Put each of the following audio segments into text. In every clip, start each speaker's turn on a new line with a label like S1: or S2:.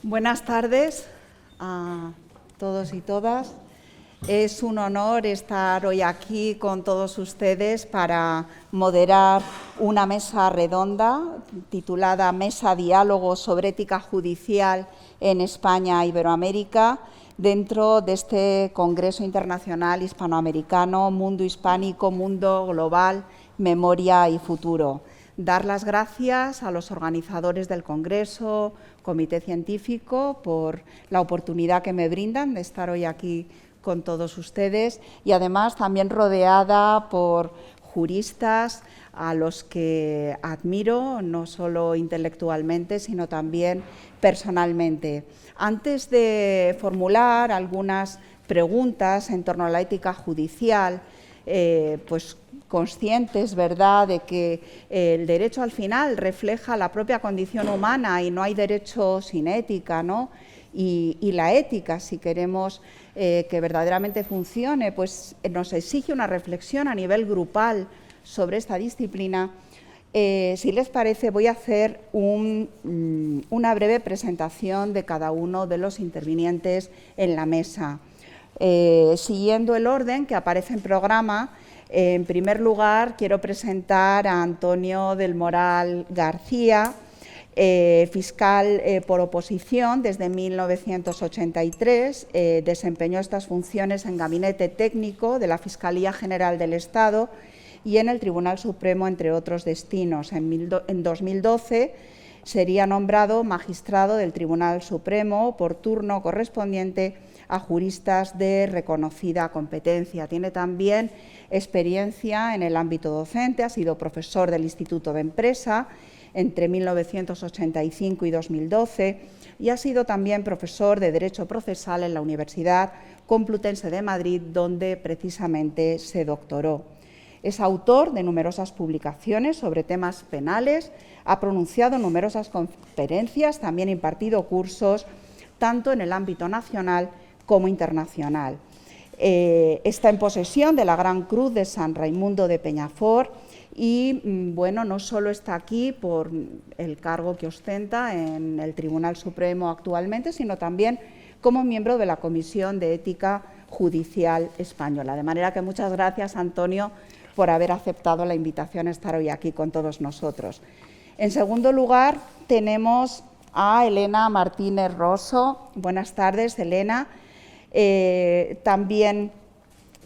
S1: Buenas tardes a todos y todas. Es un honor estar hoy aquí con todos ustedes para moderar una mesa redonda titulada Mesa Diálogo sobre Ética Judicial en España e Iberoamérica dentro de este Congreso Internacional Hispanoamericano, Mundo Hispánico, Mundo Global, Memoria y Futuro. Dar las gracias a los organizadores del Congreso, Comité Científico, por la oportunidad que me brindan de estar hoy aquí con todos ustedes y además también rodeada por juristas a los que admiro, no solo intelectualmente, sino también personalmente. Antes de formular algunas preguntas en torno a la ética judicial, pues conscientes, ¿verdad?, de que el derecho al final refleja la propia condición humana y no hay derecho sin ética, ¿no? Y la ética, si queremos que verdaderamente funcione, pues nos exige una reflexión a nivel grupal sobre esta disciplina. Si les parece, voy a hacer una breve presentación de cada uno de los intervinientes en la mesa. Siguiendo el orden que aparece en programa, en primer lugar, quiero presentar a Antonio del Moral García, fiscal por oposición desde 1983, desempeñó estas funciones en Gabinete Técnico de la Fiscalía General del Estado y en el Tribunal Supremo, entre otros destinos. En 2012 sería nombrado magistrado del Tribunal Supremo por turno correspondiente a juristas de reconocida competencia. Tiene también experiencia en el ámbito docente, ha sido profesor del Instituto de Empresa entre 1985 y 2012 y ha sido también profesor de Derecho Procesal en la Universidad Complutense de Madrid, donde precisamente se doctoró. Es autor de numerosas publicaciones sobre temas penales, ha pronunciado numerosas conferencias, también impartido cursos tanto en el ámbito nacional como internacional. Está en posesión de la Gran Cruz de San Raimundo de Peñafort y, bueno, no solo está aquí por el cargo que ostenta en el Tribunal Supremo actualmente, sino también como miembro de la Comisión de Ética Judicial Española. De manera que muchas gracias, Antonio, por haber aceptado la invitación a estar hoy aquí con todos nosotros. En segundo lugar, tenemos a Elena Martínez Rosso. Buenas tardes, Elena. También,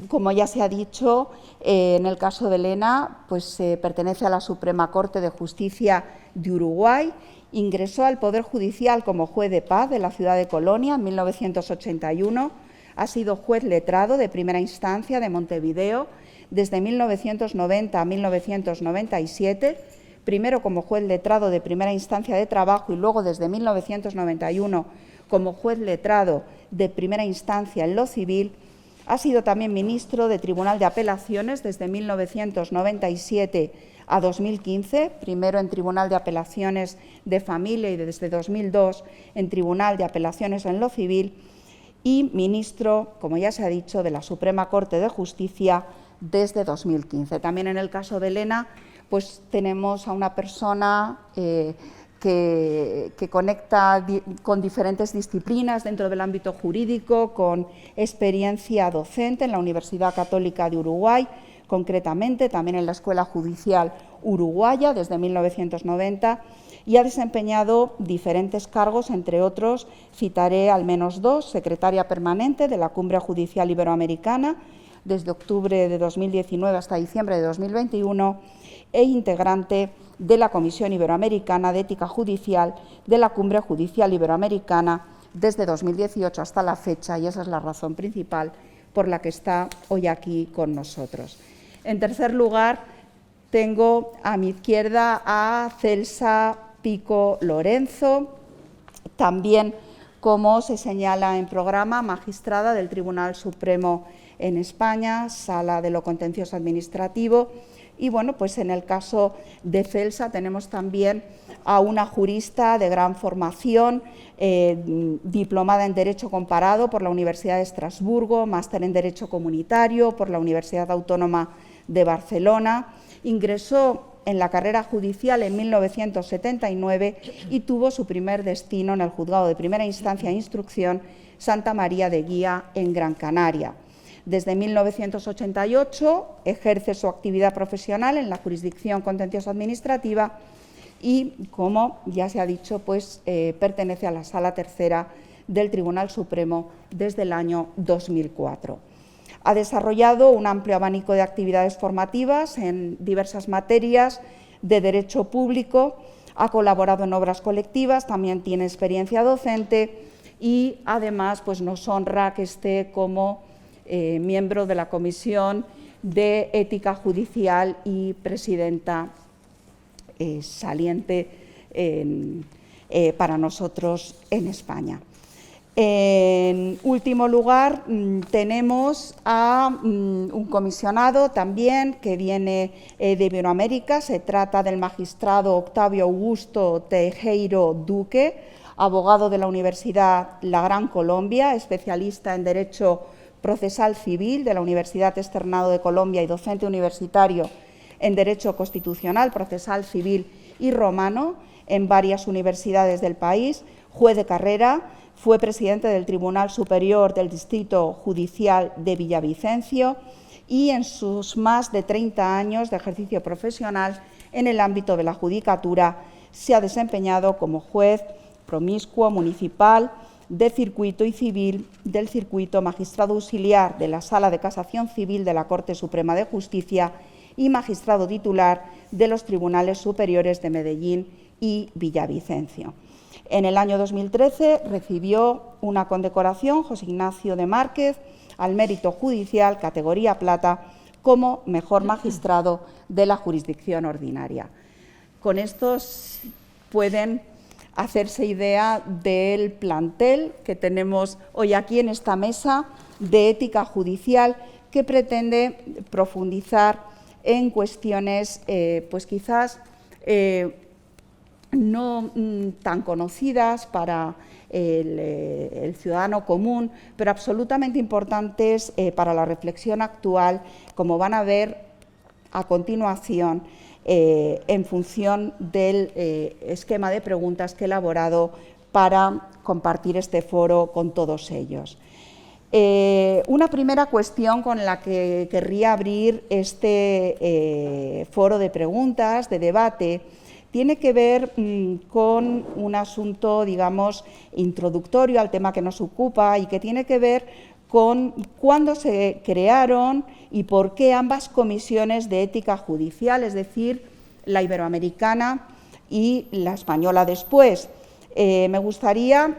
S1: como ya se ha dicho, en el caso de Elena, pues pertenece a la Suprema Corte de Justicia de Uruguay, ingresó al Poder Judicial como juez de paz de la ciudad de Colonia en 1981, ha sido juez letrado de primera instancia de Montevideo desde 1990 a 1997, primero como juez letrado de primera instancia de trabajo y luego desde 1991 como juez letrado de primera instancia en lo civil. Ha sido también ministro de Tribunal de Apelaciones desde 1997 a 2015, primero en Tribunal de Apelaciones de Familia y desde 2002 en Tribunal de Apelaciones en lo civil, y ministro, como ya se ha dicho, de la Suprema Corte de Justicia desde 2015. También en el caso de Elena, pues tenemos a una persona que conecta con diferentes disciplinas dentro del ámbito jurídico, con experiencia docente en la Universidad Católica de Uruguay, concretamente también en la Escuela Judicial Uruguaya desde 1990, y ha desempeñado diferentes cargos, entre otros citaré al menos dos: secretaria permanente de la Cumbre Judicial Iberoamericana desde octubre de 2019 hasta diciembre de 2021 e integrante de la Comisión Iberoamericana de Ética Judicial de la Cumbre Judicial Iberoamericana desde 2018 hasta la fecha, y esa es la razón principal por la que está hoy aquí con nosotros. En tercer lugar, tengo a mi izquierda a Celsa Pico Lorenzo, también, como se señala en programa, magistrada del Tribunal Supremo en España, Sala de lo Contencioso Administrativo. Y bueno, pues en el caso de Celsa tenemos también a una jurista de gran formación, diplomada en Derecho Comparado por la Universidad de Estrasburgo, máster en Derecho Comunitario por la Universidad Autónoma de Barcelona. Ingresó en la carrera judicial en 1979 y tuvo su primer destino en el Juzgado de Primera Instancia e Instrucción Santa María de Guía, en Gran Canaria. Desde 1988 ejerce su actividad profesional en la jurisdicción contencioso administrativa y, como ya se ha dicho, pues, pertenece a la Sala Tercera del Tribunal Supremo desde el año 2004. Ha desarrollado un amplio abanico de actividades formativas en diversas materias de derecho público, ha colaborado en obras colectivas, también tiene experiencia docente y, además, pues, nos honra que esté como miembro de la Comisión de Ética Judicial y presidenta saliente para nosotros en España. En último lugar, tenemos a un comisionado también que viene de Iberoamérica. Se trata del magistrado Octavio Augusto Teijeiro Duque, abogado de la Universidad La Gran Colombia, especialista en Derecho Procesal Civil de la Universidad Externado de Colombia y docente universitario en Derecho Constitucional, Procesal Civil y Romano en varias universidades del país, juez de carrera, fue presidente del Tribunal Superior del Distrito Judicial de Villavicencio y en sus más de 30 años de ejercicio profesional en el ámbito de la judicatura se ha desempeñado como juez promiscuo municipal de circuito y civil del circuito, magistrado auxiliar de la Sala de Casación Civil de la Corte Suprema de Justicia y magistrado titular de los Tribunales Superiores de Medellín y Villavicencio. En el año 2013 recibió una condecoración José Ignacio de Márquez al Mérito Judicial, categoría plata, como mejor magistrado de la jurisdicción ordinaria. Con estos pueden hacerse idea del plantel que tenemos hoy aquí en esta mesa de ética judicial, que pretende profundizar en cuestiones pues quizás no tan conocidas para el ciudadano común, pero absolutamente importantes para la reflexión actual, como van a ver a continuación, en función del esquema de preguntas que he elaborado para compartir este foro con todos ellos. Una primera cuestión con la que querría abrir este foro de preguntas, de debate, tiene que ver con un asunto, digamos, introductorio al tema que nos ocupa y que tiene que ver con cuándo se crearon y por qué ambas comisiones de ética judicial, es decir, la iberoamericana y la española después. Me gustaría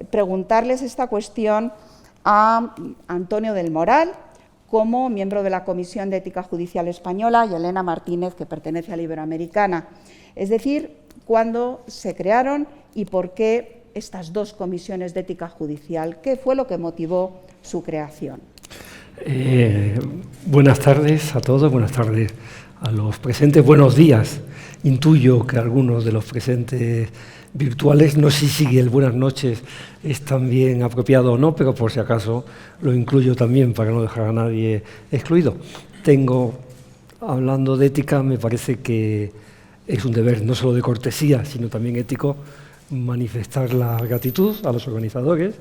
S1: preguntarles esta cuestión a Antonio del Moral, como miembro de la Comisión de Ética Judicial Española, y Elena Martínez, que pertenece a la iberoamericana. Es decir, cuándo se crearon y por qué estas dos comisiones de ética judicial, qué fue lo que motivó su creación.
S2: Buenas tardes a todos, buenas tardes a los presentes, buenos días. Intuyo que algunos de los presentes virtuales, no sé si el buenas noches es también apropiado o no, pero por si acaso lo incluyo también para no dejar a nadie excluido. Hablando de ética, me parece que es un deber no solo de cortesía, sino también ético, manifestar la gratitud a los organizadores,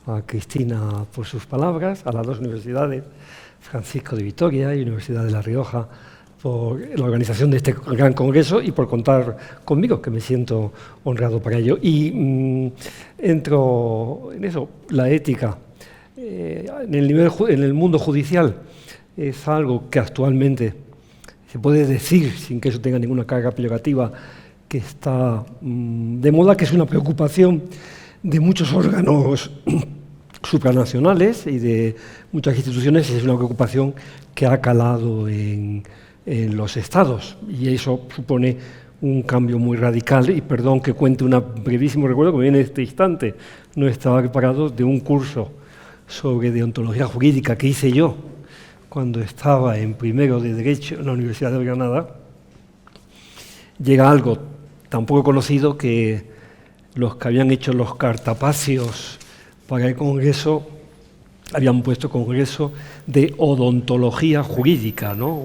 S2: a Cristina por sus palabras, a las dos universidades, Francisco de Vitoria y Universidad de La Rioja, por la organización de este gran congreso y por contar conmigo, que me siento honrado para ello. Y entro en eso, la ética. En el mundo judicial es algo que actualmente se puede decir, sin que eso tenga ninguna carga peyorativa, que está de moda, que es una preocupación de muchos órganos supranacionales y de muchas instituciones, y es una preocupación que ha calado en los estados, y eso supone un cambio muy radical. Y perdón que cuente un brevísimo recuerdo que me viene en este instante. No estaba preparado, de un curso sobre deontología jurídica que hice yo cuando estaba en primero de Derecho en la Universidad de Granada. Llega algo tan poco conocido que los que habían hecho los cartapacios para el Congreso habían puesto Congreso de Odontología Jurídica, ¿no?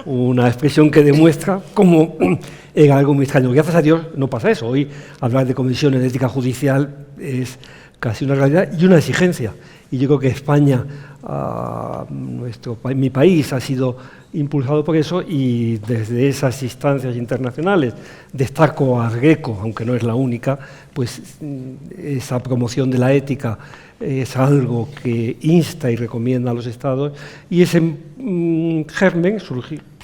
S2: una expresión que demuestra cómo era algo muy extraño. Gracias a Dios no pasa eso. Hoy hablar de comisiones de ética judicial es casi una realidad y una exigencia. Y yo creo que España, mi país, ha sido impulsado por eso, y desde esas instancias internacionales, destaco a GRECO, aunque no es la única, pues esa promoción de la ética es algo que insta y recomienda a los Estados, y ese germen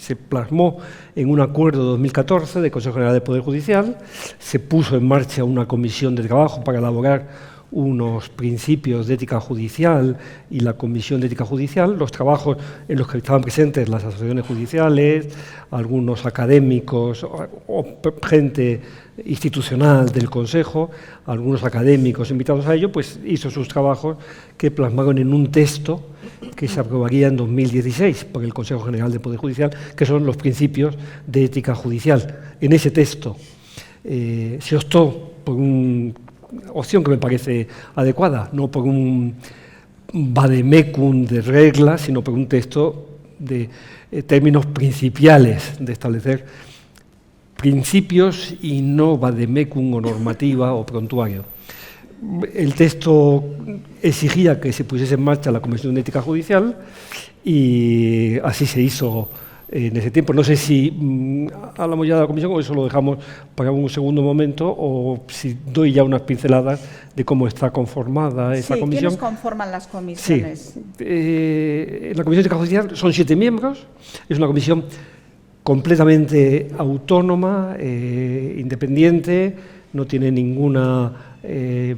S2: se plasmó en un acuerdo de 2014 del Consejo General del Poder Judicial. Se puso en marcha una comisión de trabajo para elaborar unos principios de ética judicial y la Comisión de Ética Judicial, los trabajos en los que estaban presentes las asociaciones judiciales, algunos académicos o gente institucional del Consejo, algunos académicos invitados a ello, pues hizo sus trabajos que plasmaron en un texto que se aprobaría en 2016 por el Consejo General del Poder Judicial, que son los principios de ética judicial. En ese texto se optó por una opción que me parece adecuada, no por un vademecum de reglas, sino por un texto de términos principiales, de establecer principios y no vademecum o normativa o prontuario. El texto exigía que se pusiese en marcha la Comisión de Ética Judicial y así se hizo en ese tiempo. No sé si hablamos ya de la comisión o eso lo dejamos para un segundo momento, o si doy ya unas pinceladas de cómo está conformada esa comisión.
S1: ¿Quiénes conforman las comisiones?
S2: Sí, la Comisión de Ética Judicial son 7 miembros, es una comisión completamente autónoma, independiente, no tiene ninguna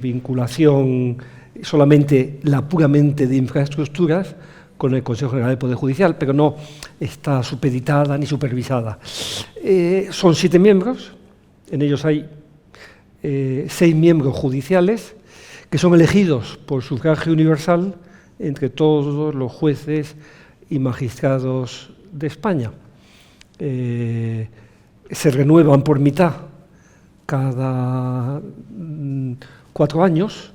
S2: vinculación, solamente la puramente de infraestructuras, con el Consejo General del Poder Judicial, pero no está supeditada ni supervisada. Son 7 miembros, en ellos hay 6 miembros judiciales, que son elegidos por sufragio universal entre todos los jueces y magistrados de España. Se renuevan por mitad cada 4 años,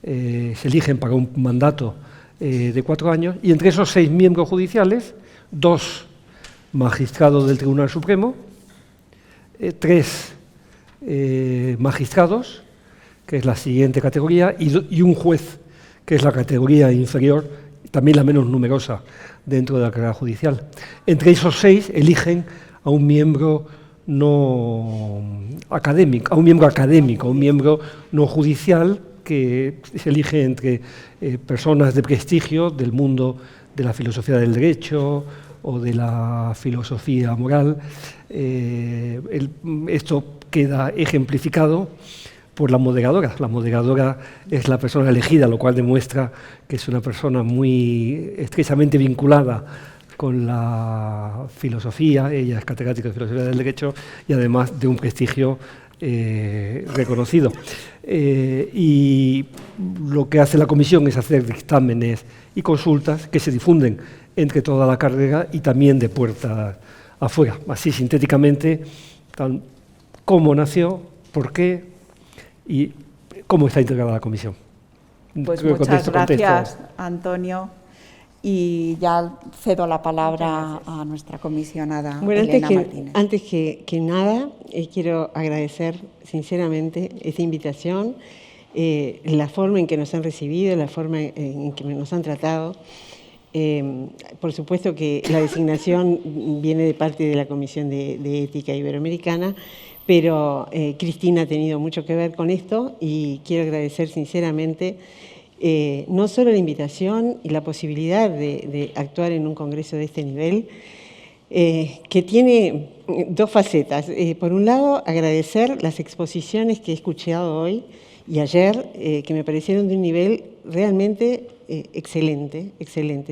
S2: se eligen para un mandato de 4 años, y entre esos 6 miembros judiciales, 2 magistrados del Tribunal Supremo, 3 magistrados, que es la siguiente categoría, y un juez, que es la categoría inferior, también la menos numerosa dentro de la carrera judicial. Entre esos 6 eligen a un miembro no académico, un miembro no judicial, que se elige entre personas de prestigio del mundo de la filosofía del derecho o de la filosofía moral. Esto queda ejemplificado por la moderadora. La moderadora es la persona elegida, lo cual demuestra que es una persona muy estrechamente vinculada con la filosofía. Ella es catedrática de filosofía del derecho y además de un prestigio reconocido. Y lo que hace la comisión es hacer dictámenes y consultas que se difunden entre toda la carrera y también de puertas afuera. Así, sintéticamente, cómo nació, por qué y cómo está integrada la comisión.
S1: Pues muchas gracias, Antonio. Y ya cedo la palabra a nuestra comisionada, Elena Martínez.
S3: Antes que nada, quiero agradecer sinceramente esta invitación, la forma en que nos han recibido, la forma en que nos han tratado. Por supuesto que la designación viene de parte de la Comisión de Ética Iberoamericana, pero Cristina ha tenido mucho que ver con esto y quiero agradecer sinceramente no solo la invitación y la posibilidad de actuar en un congreso de este nivel, que tiene 2 facetas. Por un lado, agradecer las exposiciones que he escuchado hoy y ayer, que me parecieron de un nivel realmente excelente,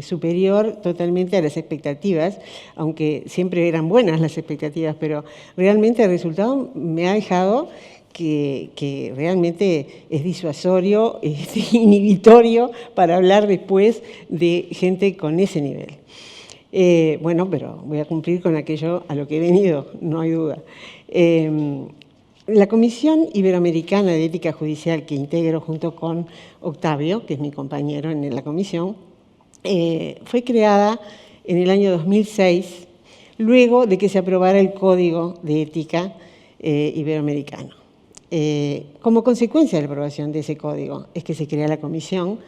S3: superior totalmente a las expectativas, aunque siempre eran buenas las expectativas, pero realmente el resultado me ha dejado que realmente es disuasorio, es inhibitorio para hablar después de gente con ese nivel. Bueno, pero voy a cumplir con aquello a lo que he venido, no hay duda. La Comisión Iberoamericana de Ética Judicial, que integro junto con Octavio, que es mi compañero en la comisión, fue creada en el año 2006 luego de que se aprobara el Código de Ética Iberoamericano. Como consecuencia de la aprobación de ese código es que se crea la comisión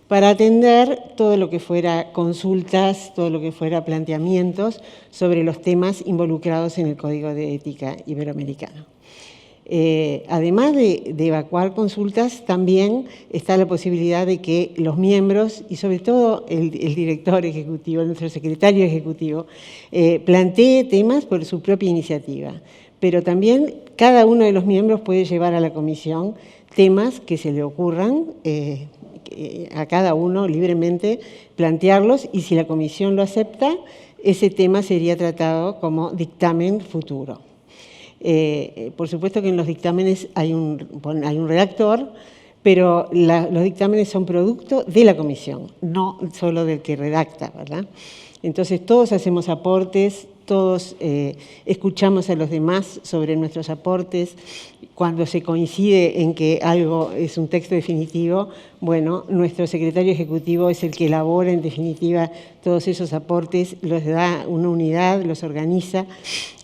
S3: para atender todo lo que fuera consultas, todo lo que fuera planteamientos sobre los temas involucrados en el Código de Ética Iberoamericano. Además de evacuar consultas, también está la posibilidad de que los miembros, y sobre todo el director ejecutivo, nuestro secretario ejecutivo, plantee temas por su propia iniciativa. Pero también cada uno de los miembros puede llevar a la comisión temas que se le ocurran a cada uno libremente, plantearlos, y si la comisión lo acepta, ese tema sería tratado como dictamen futuro. Por supuesto que en los dictámenes hay un redactor, pero los dictámenes son producto de la comisión, no solo del que redacta, ¿verdad? Entonces todos hacemos aportes, todos escuchamos a los demás sobre nuestros aportes. Cuando se coincide en que algo es un texto definitivo, bueno, nuestro secretario ejecutivo es el que elabora en definitiva todos esos aportes, los da una unidad, los organiza,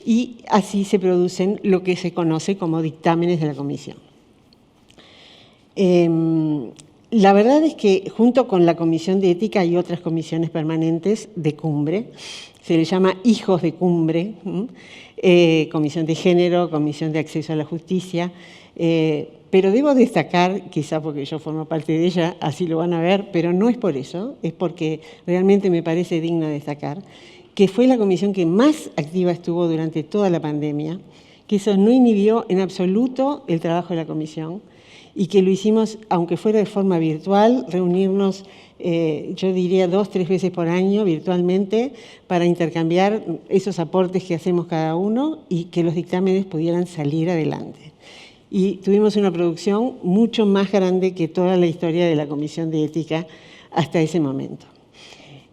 S3: y así se producen lo que se conoce como dictámenes de la comisión. La verdad es que junto con la Comisión de Ética hay otras comisiones permanentes de cumbre, se le llama hijos de cumbre, Comisión de Género, Comisión de Acceso a la Justicia, pero debo destacar, quizá porque yo formo parte de ella, así lo van a ver, pero no es por eso, es porque realmente me parece digno destacar, que fue la comisión que más activa estuvo durante toda la pandemia, que eso no inhibió en absoluto el trabajo de la comisión, y que lo hicimos, aunque fuera de forma virtual, reunirnos, yo diría 2 o 3 veces por año virtualmente, para intercambiar esos aportes que hacemos cada uno y que los dictámenes pudieran salir adelante. Y tuvimos una producción mucho más grande que toda la historia de la Comisión de Ética hasta ese momento.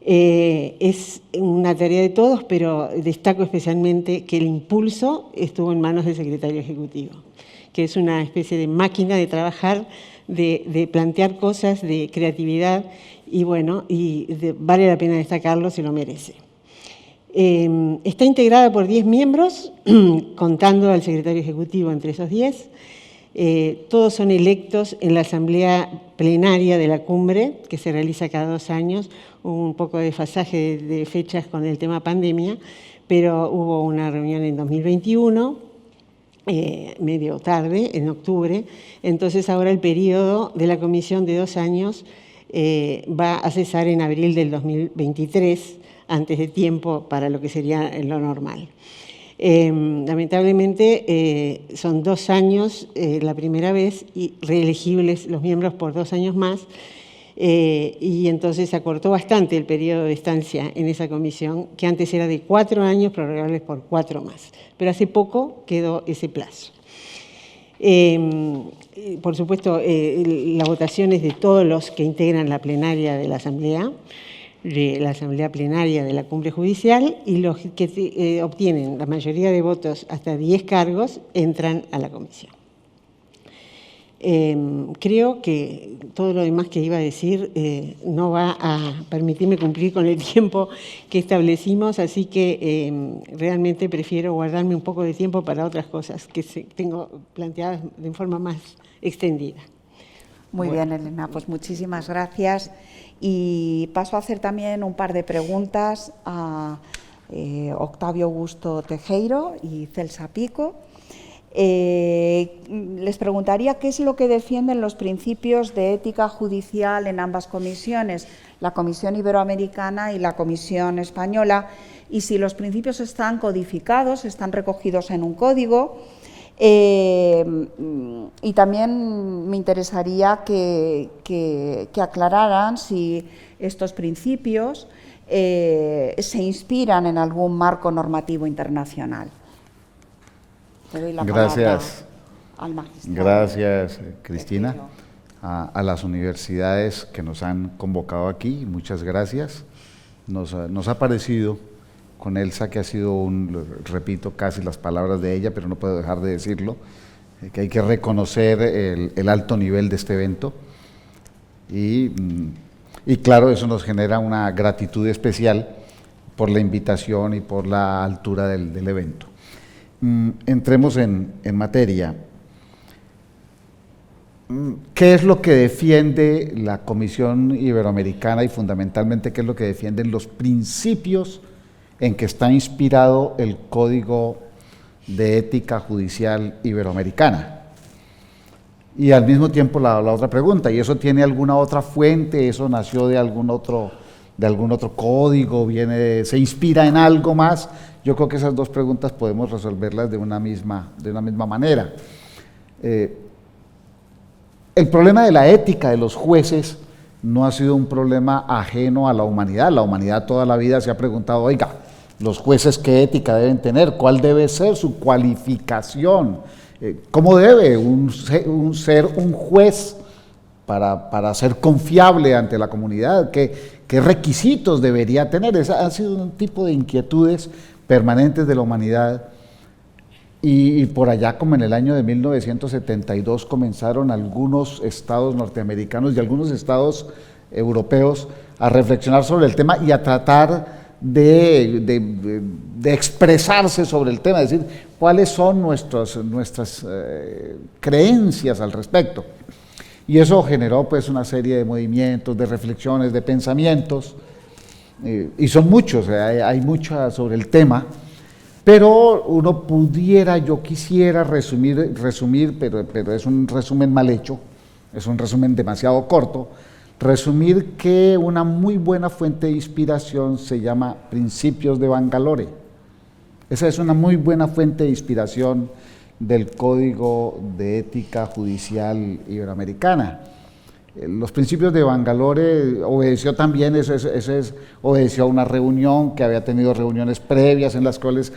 S3: Es una tarea de todos, pero destaco especialmente que el impulso estuvo en manos del secretario ejecutivo, que es una especie de máquina de trabajar, de plantear cosas, de creatividad, y bueno, vale la pena destacarlo, se lo merece. Está integrada por 10 miembros, contando al secretario ejecutivo entre esos 10. Todos son electos en la asamblea plenaria de la cumbre, que se realiza cada 2 años, un poco de desfasaje de fechas con el tema pandemia, pero hubo una reunión en 2021, medio tarde, en octubre. Entonces ahora el periodo de la comisión de 2 años va a cesar en abril del 2023, antes de tiempo para lo que sería lo normal. Lamentablemente son 2 años la primera vez y reelegibles los miembros por 2 años más, y entonces se acortó bastante el periodo de estancia en esa comisión, que antes era de 4 años, prorrogables por 4 más. Pero hace poco quedó ese plazo. Por supuesto, la votación es de todos los que integran la plenaria de la asamblea plenaria de la cumbre judicial, y los que obtienen la mayoría de votos hasta 10 cargos entran a la comisión. Creo que todo lo demás que iba a decir no va a permitirme cumplir con el tiempo que establecimos, así que realmente prefiero guardarme un poco de tiempo para otras cosas que tengo planteadas de forma más extendida.
S1: Muy bien, Elena, pues muchísimas gracias. Y paso a hacer también un par de preguntas a Octavio Augusto Tejero y Celsa Pico. Les preguntaría qué es lo que defienden los principios de ética judicial en ambas comisiones, la Comisión Iberoamericana y la Comisión Española, y si los principios están codificados, están recogidos en un código. Y también me interesaría que aclararan si estos principios se inspiran en algún marco normativo internacional. Le doy la palabra al magistrado.
S4: Gracias, Cristina. A las universidades que nos han convocado aquí, muchas gracias. Nos ha parecido con Elsa, que ha sido repito casi las palabras de ella, pero no puedo dejar de decirlo, que hay que reconocer el alto nivel de este evento, y claro, eso nos genera una gratitud especial, por la invitación y por la altura del evento. Entremos en materia. ¿Qué es lo que defiende la Comisión Iberoamericana y fundamentalmente qué es lo que defienden los principios en que está inspirado el Código de Ética Judicial Iberoamericana? Y al mismo tiempo la otra pregunta, ¿y eso tiene alguna otra fuente? ¿Eso nació de algún otro código? ¿Se inspira en algo más? Yo creo que esas dos preguntas podemos resolverlas de una misma manera. El problema de la ética de los jueces no ha sido un problema ajeno a la humanidad. La humanidad toda la vida se ha preguntado, oiga, los jueces qué ética deben tener, cuál debe ser su cualificación, cómo debe ser un juez para ser confiable ante la comunidad, qué requisitos debería tener. Esa ha sido un tipo de inquietudes permanentes de la humanidad. Y por allá, como en el año de 1972, comenzaron algunos estados norteamericanos y algunos estados europeos a reflexionar sobre el tema y a tratar de expresarse sobre el tema, es decir, cuáles son nuestras creencias al respecto. Y eso generó pues una serie de movimientos, de reflexiones, de pensamientos, y son muchos, hay mucho sobre el tema. Pero yo quisiera resumir, pero es un resumen mal hecho, es un resumen demasiado corto, resumir que una muy buena fuente de inspiración se llama Principios de Bangalore. Esa es una muy buena fuente de inspiración del Código de Ética Judicial Iberoamericana. Los Principios de Bangalore obedeció también, obedeció a una reunión que había tenido reuniones previas en las cuales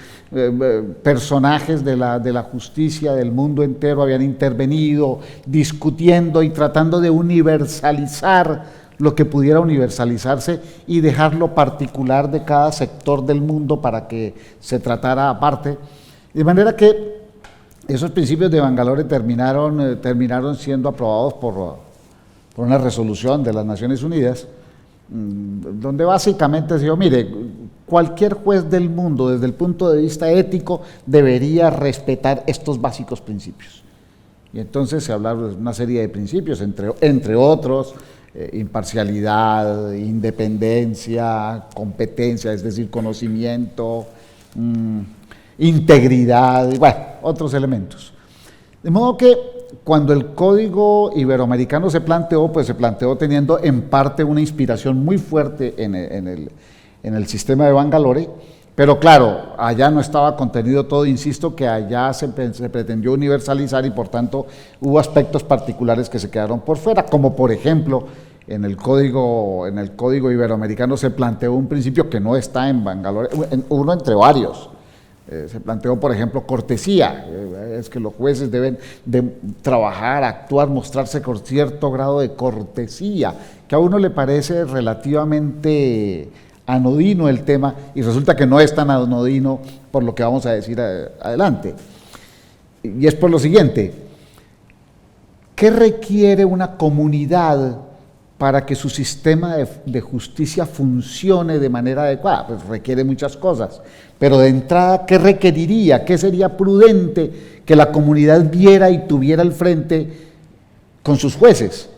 S4: personajes de la justicia del mundo entero habían intervenido, discutiendo y tratando de universalizar lo que pudiera universalizarse y dejar lo particular de cada sector del mundo para que se tratara aparte. De manera que esos Principios de Bangalore terminaron siendo aprobados por una resolución de las Naciones Unidas, donde básicamente se dijo, mire, cualquier juez del mundo desde el punto de vista ético debería respetar estos básicos principios. Y entonces se hablaron de una serie de principios, entre otros, imparcialidad, independencia, competencia, es decir, conocimiento, integridad, y bueno, otros elementos. De modo que cuando el Código Iberoamericano se planteó, pues se planteó teniendo en parte una inspiración muy fuerte en el sistema de Bangalore, pero claro, allá no estaba contenido todo, insisto que allá se pretendió universalizar y por tanto hubo aspectos particulares que se quedaron por fuera, como por ejemplo, en el Código Iberoamericano se planteó un principio que no está en Bangalore, uno entre varios. Se planteó, por ejemplo, cortesía, es que los jueces deben de trabajar, actuar, mostrarse con cierto grado de cortesía, que a uno le parece relativamente anodino el tema y resulta que no es tan anodino por lo que vamos a decir adelante. Y es por lo siguiente, ¿qué requiere una comunidad para que su sistema de justicia funcione de manera adecuada? Pues requiere muchas cosas, pero de entrada, ¿qué requeriría? ¿Qué sería prudente que la comunidad viera y tuviera al frente con sus jueces?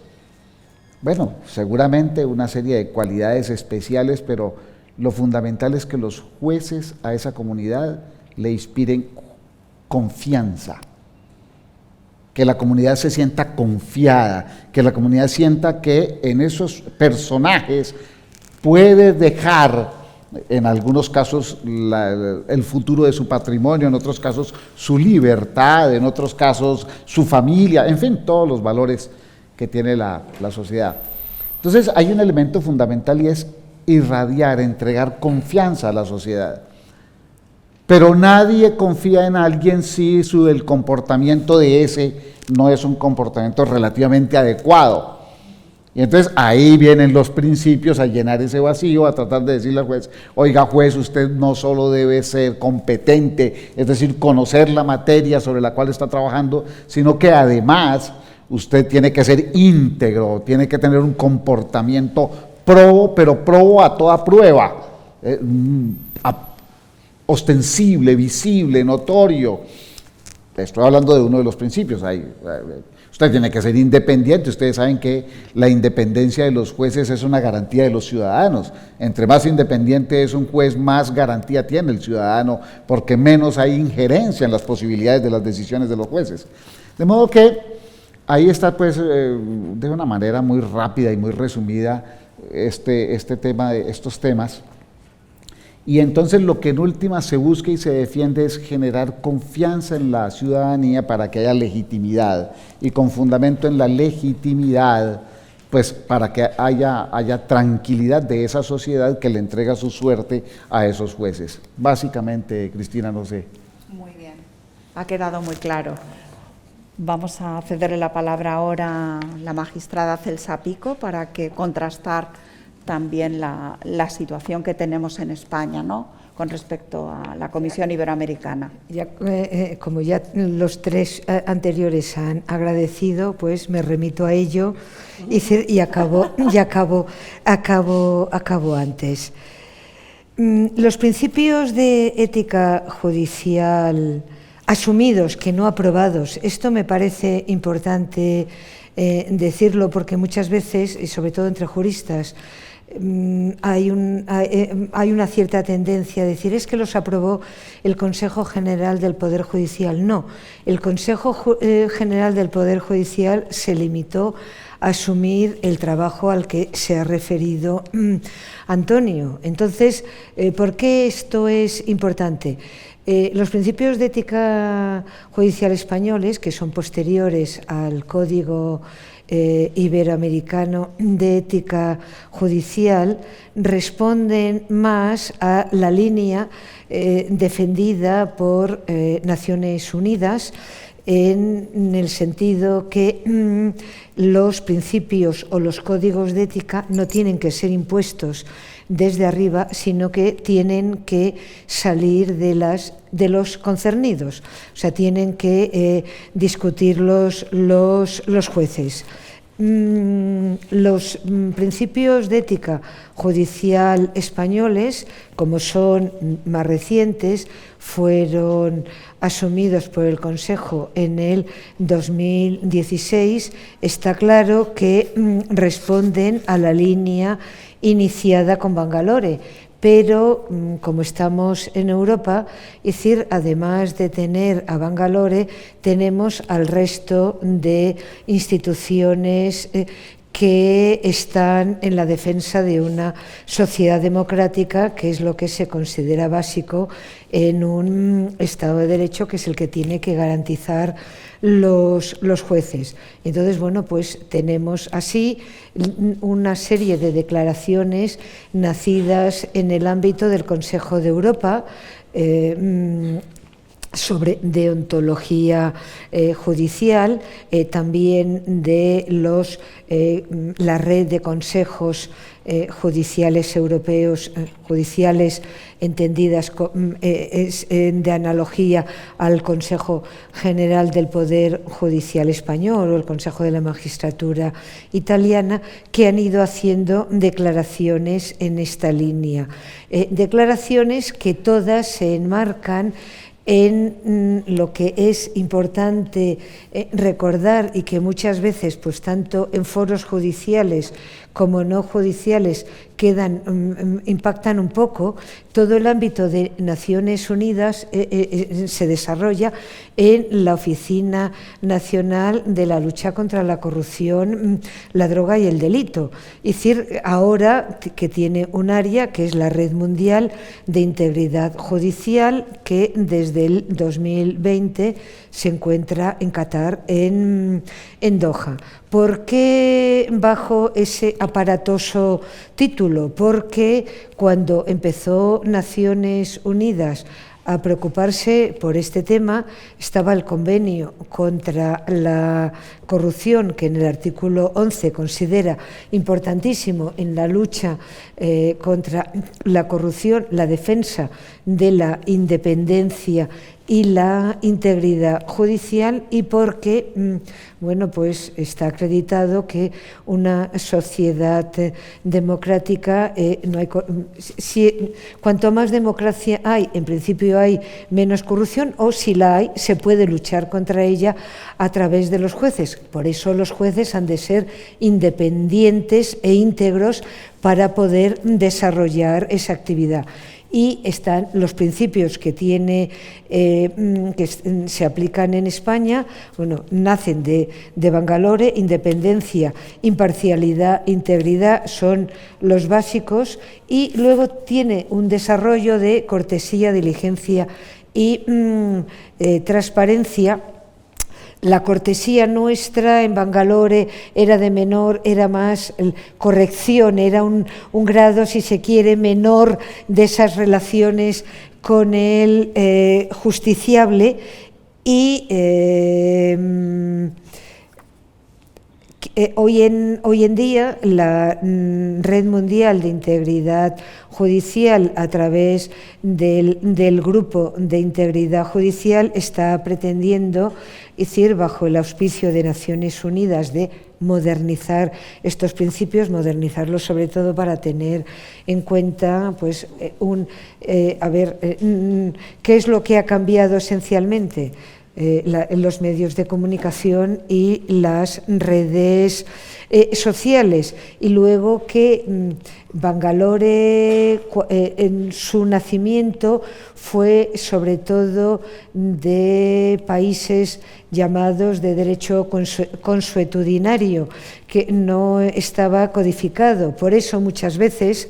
S4: Bueno, seguramente una serie de cualidades especiales, pero lo fundamental es que los jueces a esa comunidad le inspiren confianza. Que la comunidad se sienta confiada, que la comunidad sienta que en esos personajes puede dejar, en algunos casos, el futuro de su patrimonio, en otros casos su libertad, en otros casos su familia, en fin, todos los valores que tiene la sociedad. Entonces hay un elemento fundamental y es irradiar, entregar confianza a la sociedad. Pero nadie confía en alguien si el comportamiento de ese no es un comportamiento relativamente adecuado. Y entonces ahí vienen los principios a llenar ese vacío, a tratar de decirle al juez, oiga juez, usted no solo debe ser competente, es decir, conocer la materia sobre la cual está trabajando, sino que además usted tiene que ser íntegro, tiene que tener un comportamiento probo, pero probo a toda prueba. ostensible, visible, notorio. Estoy hablando de uno de los principios. Usted tiene que ser independiente. Ustedes saben que la independencia de los jueces es una garantía de los ciudadanos. Entre más independiente es un juez, más garantía tiene el ciudadano, porque menos hay injerencia en las posibilidades de las decisiones de los jueces. De modo que ahí está, pues, de una manera muy rápida y muy resumida estos temas. Y entonces lo que en última se busca y se defiende es generar confianza en la ciudadanía para que haya legitimidad, y con fundamento en la legitimidad, pues para que haya tranquilidad de esa sociedad que le entrega su suerte a esos jueces. Básicamente, Cristina, no sé.
S1: Muy bien, ha quedado muy claro. Vamos a cederle la palabra ahora a la magistrada Celsa Pico para que contrastar también la situación que tenemos en España, ¿no?, con respecto a la Comisión Iberoamericana.
S5: Como ya los tres anteriores han agradecido, pues me remito a ello y acabo antes. Los principios de ética judicial asumidos, que no aprobados, esto me parece importante decirlo, porque muchas veces, y sobre todo entre juristas, hay una cierta tendencia a decir es que los aprobó el Consejo General del Poder Judicial. No, el Consejo General del Poder Judicial se limitó a asumir el trabajo al que se ha referido Antonio. Entonces, ¿por qué esto es importante? Los principios de ética judicial españoles, que son posteriores al Código Iberoamericano de Ética Judicial, responden más a la línea defendida por Naciones Unidas, en el sentido que los principios o los códigos de ética no tienen que ser impuestos desde arriba, sino que tienen que salir de los concernidos, o sea, tienen que discutirlos los jueces. Los principios de ética judicial españoles, como son más recientes, fueron asumidos por el Consejo en el 2016. Está claro que responden a la línea iniciada con Bangalore, pero como estamos en Europa, es decir, además de tener a Bangalore, tenemos al resto de instituciones que están en la defensa de una sociedad democrática, que es lo que se considera básico en un Estado de Derecho, que es el que tiene que garantizar los jueces. Entonces, bueno, pues tenemos así una serie de declaraciones nacidas en el ámbito del Consejo de Europa, sobre deontología judicial, también de la red de consejos judiciales europeos, judiciales entendidas de analogía al Consejo General del Poder Judicial Español o el Consejo de la Magistratura Italiana, que han ido haciendo declaraciones en esta línea. Declaraciones que todas se enmarcan en lo que es importante recordar, y que muchas veces, pues tanto en foros judiciales como no judiciales, impactan un poco. Todo el ámbito de Naciones Unidas se desarrolla en la Oficina Nacional de la Lucha contra la Corrupción, la Droga y el Delito. Es decir, ahora que tiene un área que es la Red Mundial de Integridad Judicial, que desde el 2020 se encuentra en Qatar, en Doha. ¿Por qué bajo ese aparatoso título? Porque cuando empezó Naciones Unidas a preocuparse por este tema, estaba el convenio contra la corrupción, que en el artículo 11 considera importantísimo en la lucha contra la corrupción la defensa de la independencia y la integridad judicial, y porque bueno, pues está acreditado que una sociedad democrática, cuanto más democracia hay, en principio hay menos corrupción, o si la hay, se puede luchar contra ella a través de los jueces. Por eso los jueces han de ser independientes e íntegros para poder desarrollar esa actividad. Y están los principios que se aplican en España, bueno, nacen de Bangalore: independencia, imparcialidad, integridad, son los básicos, y luego tiene un desarrollo de cortesía, diligencia y transparencia. La cortesía nuestra en Bangalore era de menor, era más corrección, era un grado, si se quiere, menor de esas relaciones con el justiciable, y hoy en día la Red Mundial de Integridad Judicial, a través del Grupo de Integridad Judicial, está pretendiendo, es decir, bajo el auspicio de Naciones Unidas, de modernizar estos principios, modernizarlos sobre todo para tener en cuenta, pues, ¿qué es lo que ha cambiado esencialmente? Los medios de comunicación y las redes sociales, y luego que Bangalore en su nacimiento fue sobre todo de países llamados de derecho consuetudinario, que no estaba codificado. Por eso muchas veces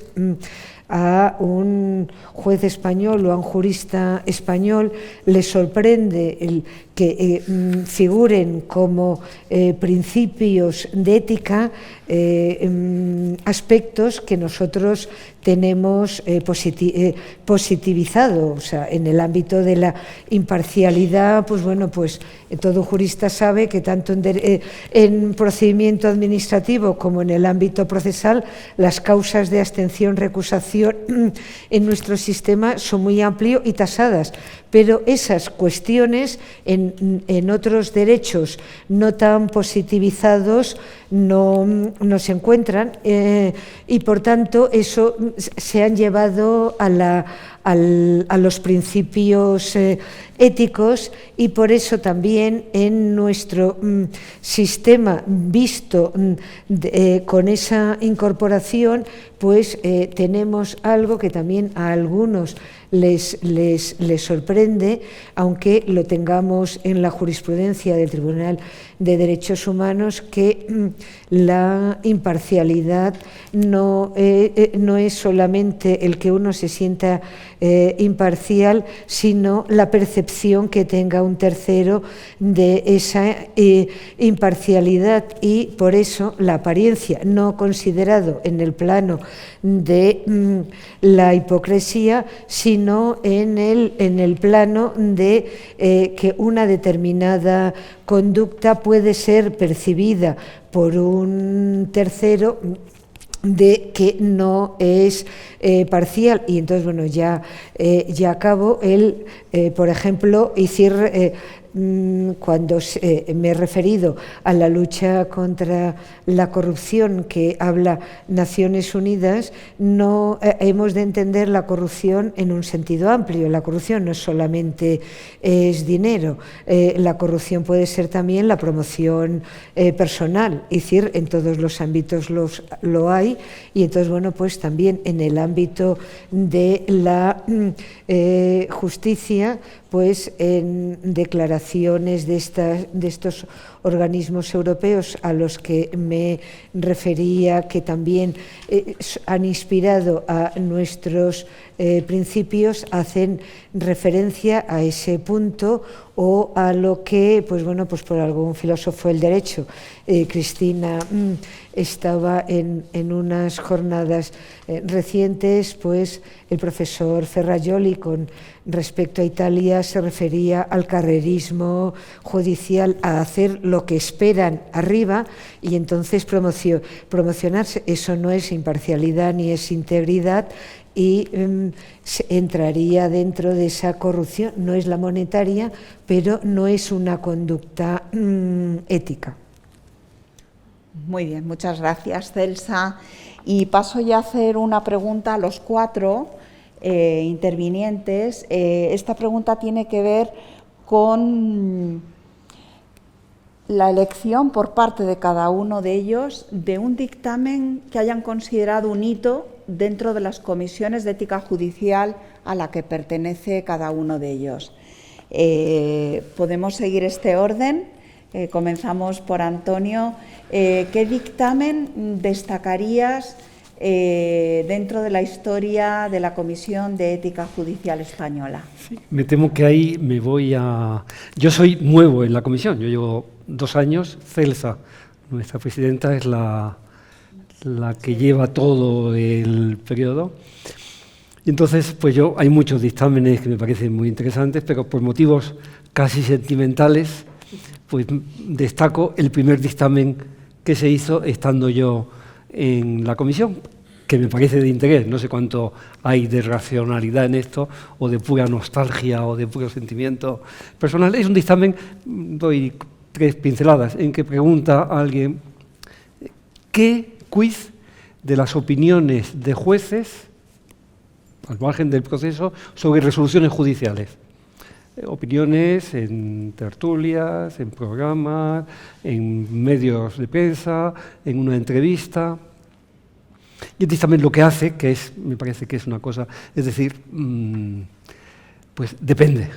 S5: a un juez español o a un jurista español le sorprende que figuren como principios de ética aspectos que nosotros tenemos positivizado. O sea, en el ámbito de la imparcialidad, pues bueno, pues todo jurista sabe que tanto en procedimiento administrativo como en el ámbito procesal, las causas de abstención, recusación en nuestro sistema son muy amplias y tasadas, pero esas cuestiones en otros derechos no tan positivizados no se encuentran, y por tanto eso se han llevado a los principios éticos, y por eso también en nuestro sistema visto con esa incorporación, pues tenemos algo que también a algunos les sorprende, aunque lo tengamos en la jurisprudencia del Tribunal de Derechos Humanos, que la imparcialidad no es solamente el que uno se sienta imparcial, sino la percepción que tenga un tercero de esa imparcialidad, y por eso la apariencia, no considerado en el plano de la hipocresía, sino en el plano de que una determinada conducta puede ser percibida por un tercero de que no es parcial. Y entonces, bueno, ya acabo. Por ejemplo, cuando me he referido a la lucha contra la corrupción que habla Naciones Unidas, no hemos de entender la corrupción en un sentido amplio. La corrupción no solamente es dinero, la corrupción puede ser también la promoción personal, es decir, en todos los ámbitos lo hay, y entonces, bueno, pues también en el ámbito de la justicia, pues en declaraciones de estos organismos europeos a los que me refería, que también han inspirado a nuestros principios, hacen referencia a ese punto, o a lo que, pues bueno, pues por algún filósofo del derecho. Cristina estaba en unas jornadas recientes, pues el profesor Ferrajoli, con respecto a Italia, se refería al carrerismo judicial, a hacer lo que esperan arriba y entonces promocionarse. Eso no es imparcialidad ni es integridad, y entraría dentro de esa corrupción. No es la monetaria, pero no es una conducta ética.
S1: Muy bien, muchas gracias, Celsa. Y paso ya a hacer una pregunta a los 4 intervinientes. Esta pregunta tiene que ver con la elección por parte de cada uno de ellos de un dictamen que hayan considerado un hito dentro de las comisiones de ética judicial a la que pertenece cada uno de ellos. Podemos seguir este orden. Comenzamos por Antonio. ¿Qué dictamen destacarías dentro de la historia de la Comisión de Ética Judicial Española?
S2: Sí, me temo que ahí me voy a... Yo soy nuevo en la comisión, yo llevo 2 años. Celsa, nuestra presidenta, es la que lleva todo el periodo. Y entonces, pues hay muchos dictámenes que me parecen muy interesantes, pero por motivos casi sentimentales, pues destaco el primer dictamen que se hizo estando yo en la comisión, que me parece de interés. No sé cuánto hay de racionalidad en esto, o de pura nostalgia, o de puro sentimiento personal. Es un dictamen, doy 3 pinceladas, en que pregunta a alguien qué quiz de las opiniones de jueces, al margen del proceso, sobre resoluciones judiciales. Opiniones en tertulias, en programas, en medios de prensa, en una entrevista. Y el dictamen lo que hace, me parece que es una cosa, es decir, pues depende,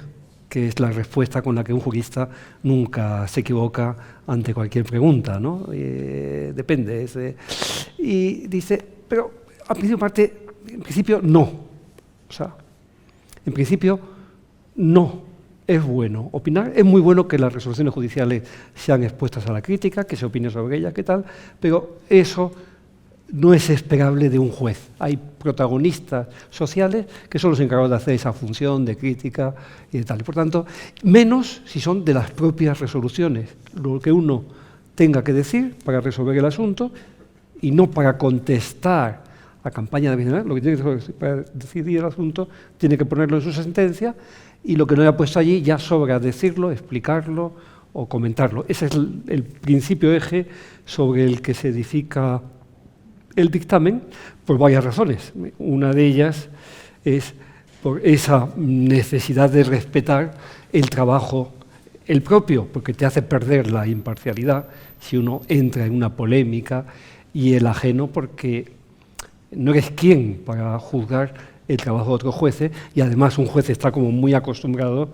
S2: que es la respuesta con la que un jurista nunca se equivoca ante cualquier pregunta, ¿no? Depende. Y dice, pero a principio no. O sea, en principio no. Es bueno opinar, es muy bueno que las resoluciones judiciales sean expuestas a la crítica, que se opine sobre ellas, qué tal, pero eso no es esperable de un juez. Hay protagonistas sociales que son los encargados de hacer esa función de crítica y de tal. Y por tanto, menos si son de las propias resoluciones, lo que uno tenga que decir para resolver el asunto y no para contestar a campaña de vigilancia. Lo que tiene que decir para decidir el asunto tiene que ponerlo en su sentencia, y lo que no haya puesto allí ya sobra decirlo, explicarlo o comentarlo. Ese es el principio eje sobre el que se edifica el dictamen, por varias razones. Una de ellas es por esa necesidad de respetar el trabajo, el propio, porque te hace perder la imparcialidad si uno entra en una polémica, y el ajeno porque no eres quien para juzgar el trabajo de otros jueces, y además un juez está como muy acostumbrado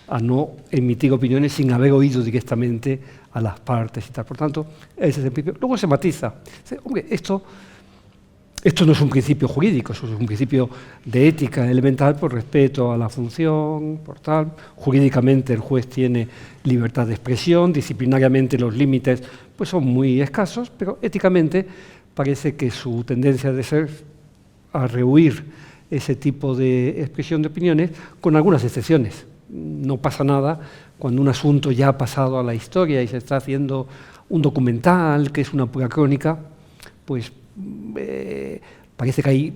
S2: a no emitir opiniones sin haber oído directamente a las partes y tal. Por tanto, ese es el principio. Luego se matiza. Dice, hombre, esto no es un principio jurídico, eso es un principio de ética elemental por respeto a la función, por tal. Jurídicamente el juez tiene libertad de expresión, disciplinariamente los límites pues son muy escasos, pero éticamente parece que su tendencia de ser a rehuir ese tipo de expresión de opiniones, con algunas excepciones. No pasa nada cuando un asunto ya ha pasado a la historia y se está haciendo un documental, que es una pura crónica, pues parece que ahí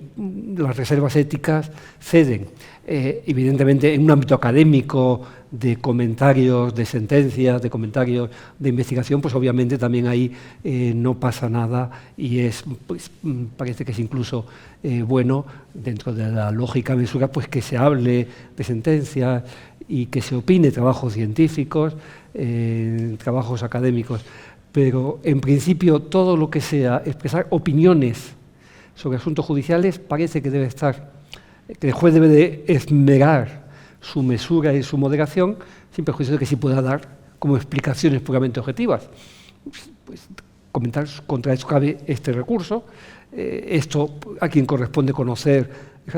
S2: las reservas éticas ceden. Evidentemente, en un ámbito académico, de comentarios de sentencias, de comentarios de investigación, pues obviamente también ahí no pasa nada, y pues, parece que es incluso bueno, dentro de la lógica mesura, pues que se hable de sentencias y que se opine trabajos científicos, trabajos académicos. Pero en principio todo lo que sea expresar opiniones sobre asuntos judiciales parece que debe estar, que el juez debe de esmerar su mesura y su moderación, sin perjuicio de que sí pueda dar como explicaciones puramente objetivas. Pues, comentar contra eso cabe este recurso, esto a quien corresponde conocer,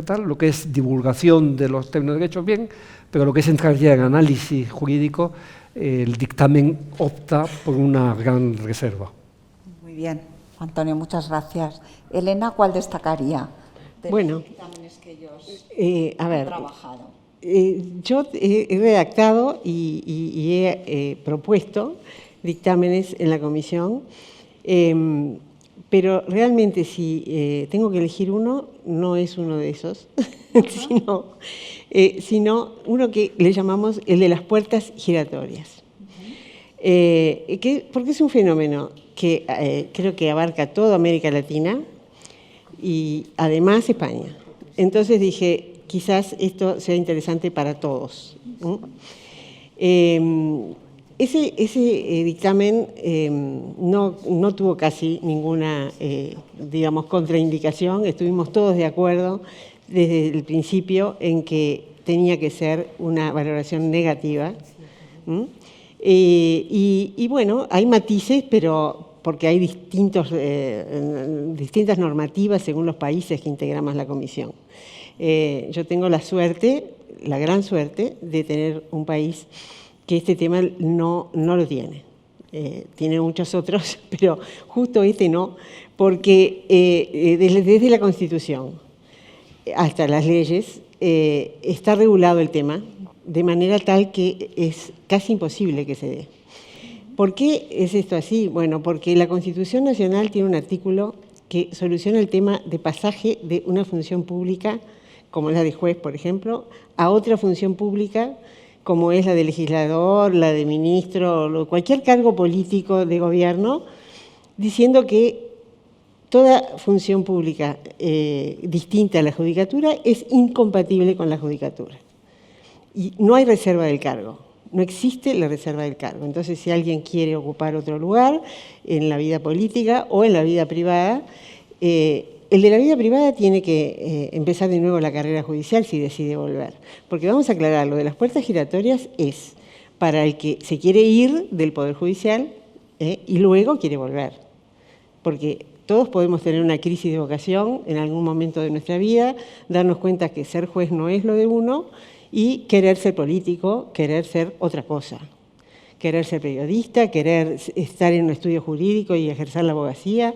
S2: tal, lo que es divulgación de los términos de derechos, bien, pero lo que es entrar ya en análisis jurídico, el dictamen opta por una gran reserva.
S1: Muy bien, Antonio, muchas gracias. Elena, ¿cuál destacaría de los dictámenes que ellos han trabajado?
S3: Yo he redactado y he propuesto dictámenes en la comisión Pero realmente si tengo que elegir uno, no es uno de esos, sino uno que le llamamos el de las puertas giratorias. Porque es un fenómeno que creo que abarca toda América Latina y además España. Entonces dije, quizás esto sea interesante para todos. Ese dictamen no tuvo casi ninguna, digamos, contraindicación. Estuvimos todos de acuerdo desde el principio en que tenía que ser una valoración negativa. Y bueno, hay matices, pero porque hay distintas normativas según los países que integramos la comisión. Yo tengo la gran suerte, de tener un país que este tema no lo tiene. Tiene muchos otros, pero justo este no, porque desde la Constitución hasta las leyes está regulado el tema de manera tal que es casi imposible que se dé. ¿Por qué es esto así? Bueno, porque la Constitución Nacional tiene un artículo que soluciona el tema de pasaje de una función pública, como la de juez, por ejemplo, a otra función pública, como es la de legislador, la de ministro, cualquier cargo político de gobierno, diciendo que toda función pública distinta a la judicatura es incompatible con la judicatura. Y no hay reserva del cargo, no existe la reserva del cargo. Entonces, si alguien quiere ocupar otro lugar en la vida política o en la vida privada, el de la vida privada tiene que empezar de nuevo la carrera judicial si decide volver. Porque vamos a aclarar, lo de las puertas giratorias es para el que se quiere ir del Poder Judicial y luego quiere volver. Porque todos podemos tener una crisis de vocación en algún momento de nuestra vida, darnos cuenta que ser juez no es lo de uno y querer ser político, querer ser otra cosa. Querer ser periodista, querer estar en un estudio jurídico y ejercer la abogacía.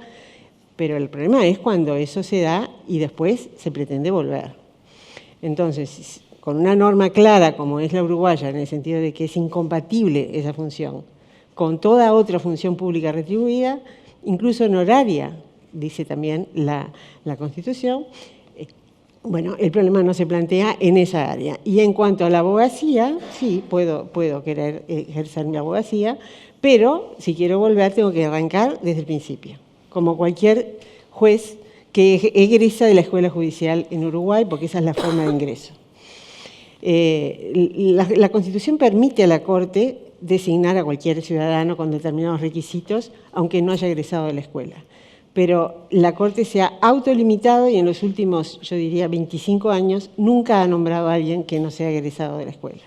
S3: Pero el problema es cuando eso se da y después se pretende volver. Entonces, con una norma clara como es la uruguaya, en el sentido de que es incompatible esa función con toda otra función pública retribuida, incluso honoraria, dice también la Constitución, bueno, el problema no se plantea en esa área. Y en cuanto a la abogacía, sí, puedo querer ejercer mi abogacía, pero si quiero volver tengo que arrancar desde el principio, como cualquier juez que egresa de la escuela judicial en Uruguay, porque esa es la forma de ingreso. La Constitución permite a la Corte designar a cualquier ciudadano con determinados requisitos, aunque no haya egresado de la escuela. Pero la Corte se ha autolimitado y en los últimos, yo diría, 25 años, nunca ha nombrado a alguien que no sea egresado de la escuela.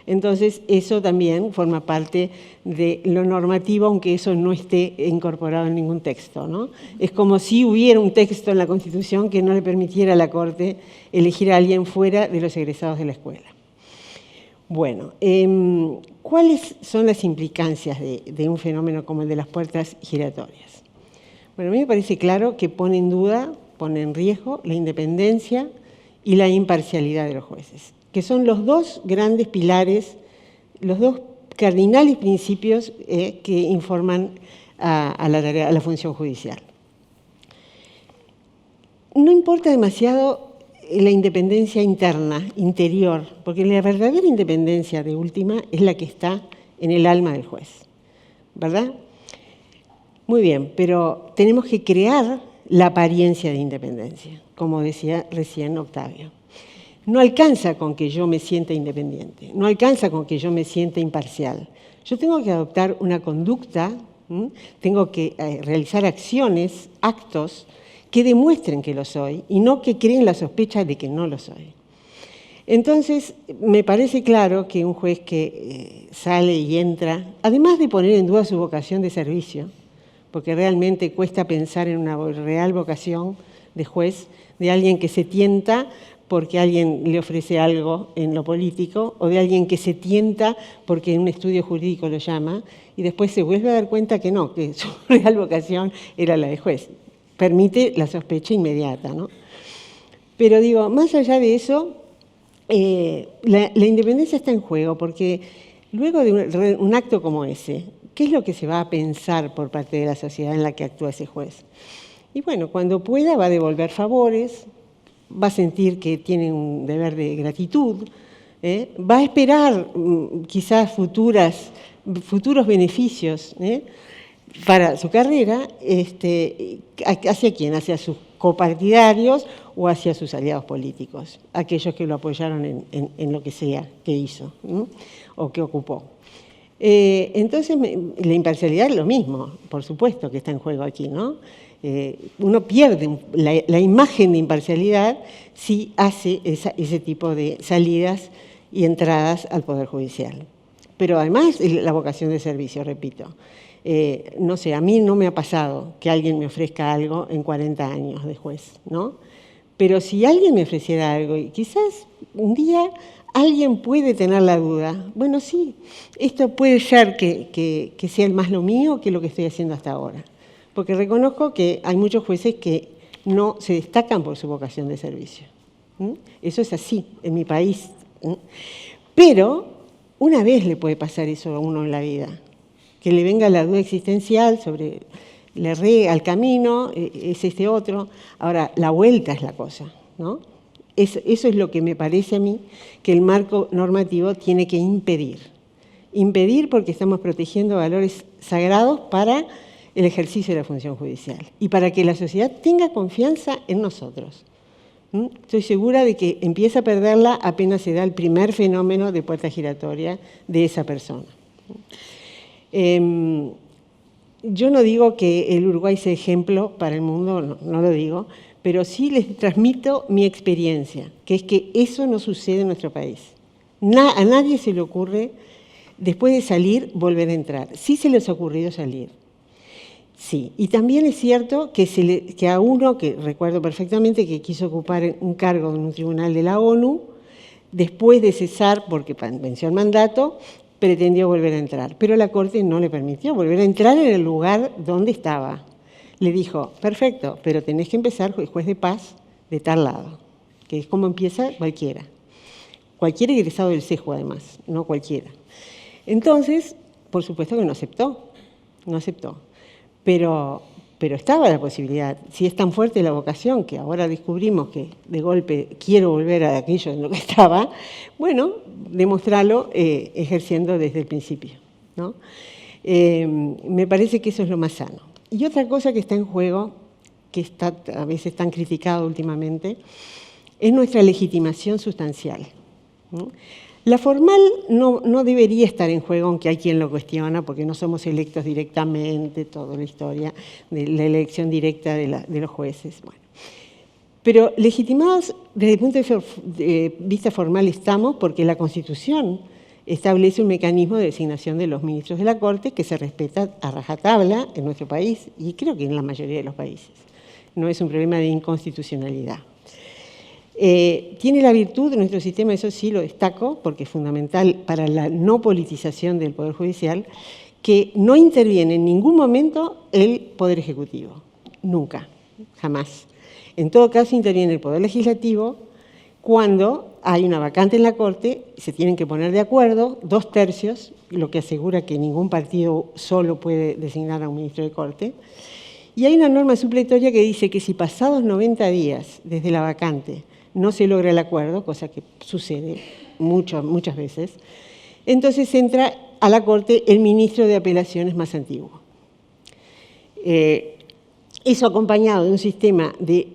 S3: Entonces, eso también forma parte de lo normativo, aunque eso no esté incorporado en ningún texto, ¿no? Es como si hubiera un texto en la Constitución que no le permitiera a la Corte elegir a alguien fuera de los egresados de la escuela. Bueno, ¿cuáles son las implicancias de un fenómeno como el de las puertas giratorias? Bueno, a mí me parece claro que pone en duda, pone en riesgo la independencia y la imparcialidad de los jueces, que son los dos grandes pilares, los dos cardinales principios que informan a la función judicial. No importa demasiado la independencia interna, interior, porque la verdadera independencia de última es la que está en el alma del juez, ¿verdad? Muy bien, pero tenemos que crear la apariencia de independencia, como decía recién Octavio. No alcanza con que yo me sienta independiente, no alcanza con que yo me sienta imparcial. Yo tengo que adoptar una conducta, tengo que realizar acciones, actos, que demuestren que lo soy y no que creen la sospecha de que no lo soy. Entonces, me parece claro que un juez que sale y entra, además de poner en duda su vocación de servicio, porque realmente cuesta pensar en una real vocación de juez, de alguien que se tienta porque alguien le ofrece algo en lo político, o de alguien que se tienta porque en un estudio jurídico lo llama, y después se vuelve a dar cuenta que no, que su real vocación era la de juez. Permite la sospecha inmediata, ¿no? Pero digo, más allá de eso, la independencia está en juego, porque Luego de un acto como ese, ¿qué es lo que se va a pensar por parte de la sociedad en la que actúa ese juez? Y bueno, cuando pueda va a devolver favores, va a sentir que tiene un deber de gratitud, va a esperar quizás futuros beneficios para su carrera, ¿hacia quién? Hacia sus copartidarios o hacia sus aliados políticos, aquellos que lo apoyaron en lo que sea que hizo o que ocupó. Entonces, la imparcialidad es lo mismo, por supuesto que está en juego aquí, ¿no? Uno pierde la imagen de imparcialidad si hace ese tipo de salidas y entradas al Poder Judicial. Pero además, la vocación de servicio, repito. No sé, a mí no me ha pasado que alguien me ofrezca algo en 40 años de juez, ¿no? Pero si alguien me ofreciera algo, y quizás un día alguien puede tener la duda, bueno, sí, esto puede ser que sea más lo mío que lo que estoy haciendo hasta ahora. Porque reconozco que hay muchos jueces que no se destacan por su vocación de servicio. Eso es así en mi país. Pero una vez le puede pasar eso a uno en la vida, que le venga la duda existencial sobre, le erré al camino, es este otro. Ahora, la vuelta es la cosa, ¿no? Eso es lo que me parece a mí que el marco normativo tiene que impedir. Impedir porque estamos protegiendo valores sagrados para el ejercicio de la función judicial y para que la sociedad tenga confianza en nosotros. Estoy segura de que empieza a perderla apenas se da el primer fenómeno de puerta giratoria de esa persona. Yo no digo que el Uruguay sea ejemplo para el mundo, no lo digo, pero sí les transmito mi experiencia, que es que eso no sucede en nuestro país. A nadie se le ocurre, después de salir, volver a entrar. Sí se les ha ocurrido salir. Sí, y también es cierto que a uno, que recuerdo perfectamente que quiso ocupar un cargo en un tribunal de la ONU, después de cesar, porque venció el mandato, pretendió volver a entrar, pero la Corte no le permitió volver a entrar en el lugar donde estaba. Le dijo, perfecto, pero tenés que empezar juez de paz de tal lado, que es como empieza cualquiera. Cualquier egresado del CEJU, además, no cualquiera. Entonces, por supuesto que no aceptó. Pero estaba la posibilidad, si es tan fuerte la vocación, que ahora descubrimos que de golpe quiero volver a aquello en lo que estaba, bueno, demostrarlo ejerciendo desde el principio, ¿no? Me parece que eso es lo más sano. Y otra cosa que está en juego, que está a veces tan criticado últimamente, es nuestra legitimación sustancial, ¿no? La formal no debería estar en juego, aunque hay quien lo cuestiona, porque no somos electos directamente, toda la historia de la elección directa de los jueces. Bueno. Pero legitimados desde el punto de vista formal estamos porque la Constitución establece un mecanismo de designación de los ministros de la Corte que se respeta a rajatabla en nuestro país y creo que en la mayoría de los países. No es un problema de inconstitucionalidad. Tiene la virtud de nuestro sistema, eso sí lo destaco, porque es fundamental para la no politización del Poder Judicial, que no interviene en ningún momento el Poder Ejecutivo, nunca, jamás. En todo caso interviene el Poder Legislativo cuando hay una vacante en la Corte, se tienen que poner de acuerdo 2/3, lo que asegura que ningún partido solo puede designar a un ministro de Corte, y hay una norma supletoria que dice que si pasados 90 días desde la vacante no se logra el acuerdo, cosa que sucede muchas veces, entonces entra a la Corte el ministro de Apelaciones más antiguo. Eso acompañado de un sistema de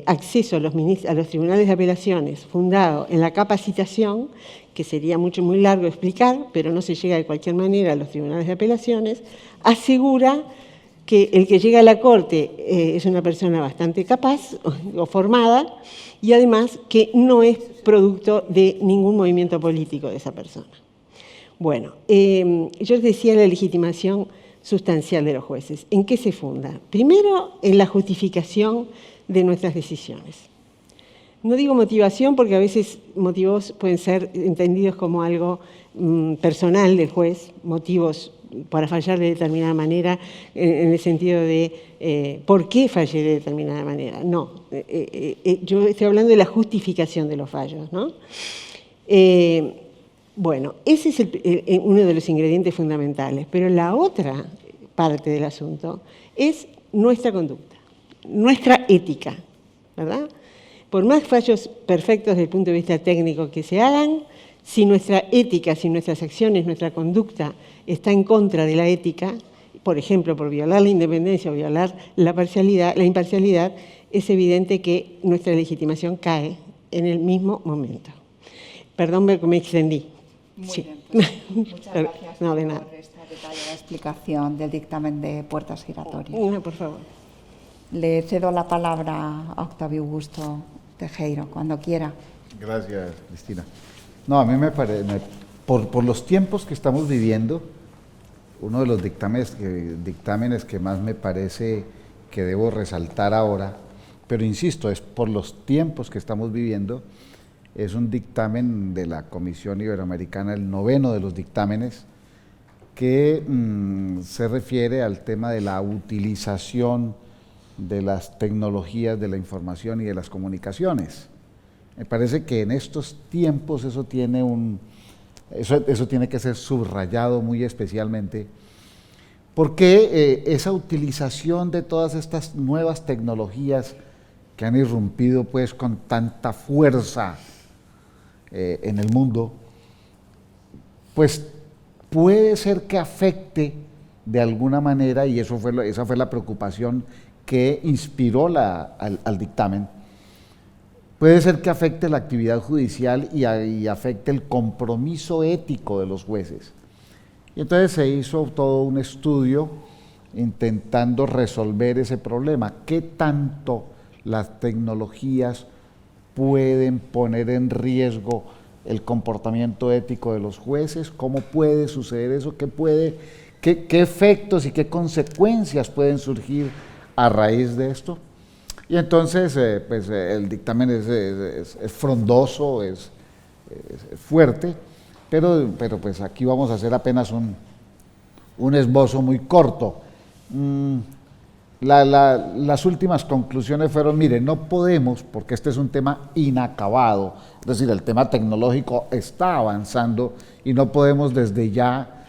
S3: acceso a los tribunales de apelaciones fundado en la capacitación, que sería muy largo de explicar, pero no se llega de cualquier manera a los tribunales de apelaciones, asegura que el que llega a la Corte es una persona bastante capaz o formada y además que no es producto de ningún movimiento político de esa persona. Bueno, yo les decía la legitimación sustancial de los jueces. ¿En qué se funda? Primero, en la justificación de nuestras decisiones. No digo motivación porque a veces motivos pueden ser entendidos como algo personal del juez, motivos para fallar de determinada manera, en el sentido de por qué fallé de determinada manera. No, yo estoy hablando de la justificación de los fallos, ¿no? Bueno, ese es uno de los ingredientes fundamentales, pero la otra parte del asunto es nuestra conducta, nuestra ética, ¿verdad? Por más fallos perfectos desde el punto de vista técnico que se hagan, si nuestra ética, si nuestras acciones, nuestra conducta está en contra de la ética, por ejemplo, por violar la independencia o violar la imparcialidad, es evidente que nuestra legitimación cae en el mismo momento. Perdón, me extendí.
S1: Muy
S3: sí.
S1: bien, pues, muchas gracias
S3: No, de nada.
S1: por esta detallada explicación del dictamen de puertas giratorias.
S3: No, por favor.
S1: Le cedo la palabra a Octavio Augusto Tejero, cuando quiera.
S4: Gracias, Cristina. No, a mí me parece, por los tiempos que estamos viviendo, uno de los dictámenes que más me parece que debo resaltar ahora, pero insisto, es por los tiempos que estamos viviendo, es un dictamen de la Comisión Iberoamericana, el 9º de los dictámenes, que se refiere al tema de la utilización de las tecnologías de la información y de las comunicaciones. Me parece que en estos tiempos eso tiene que ser subrayado muy especialmente, porque esa utilización de todas estas nuevas tecnologías que han irrumpido pues con tanta fuerza en el mundo, pues puede ser que afecte de alguna manera, y esa fue la preocupación que inspiró al dictamen, puede ser que afecte la actividad judicial y afecte el compromiso ético de los jueces. Y entonces se hizo todo un estudio intentando resolver ese problema. ¿Qué tanto las tecnologías pueden poner en riesgo el comportamiento ético de los jueces? ¿Cómo puede suceder eso? ¿Qué efectos y qué consecuencias pueden surgir a raíz de esto? Y entonces, el dictamen es frondoso, es fuerte, pero pues aquí vamos a hacer apenas un esbozo muy corto. Las últimas conclusiones fueron, mire, no podemos, porque este es un tema inacabado, es decir, el tema tecnológico está avanzando y no podemos desde ya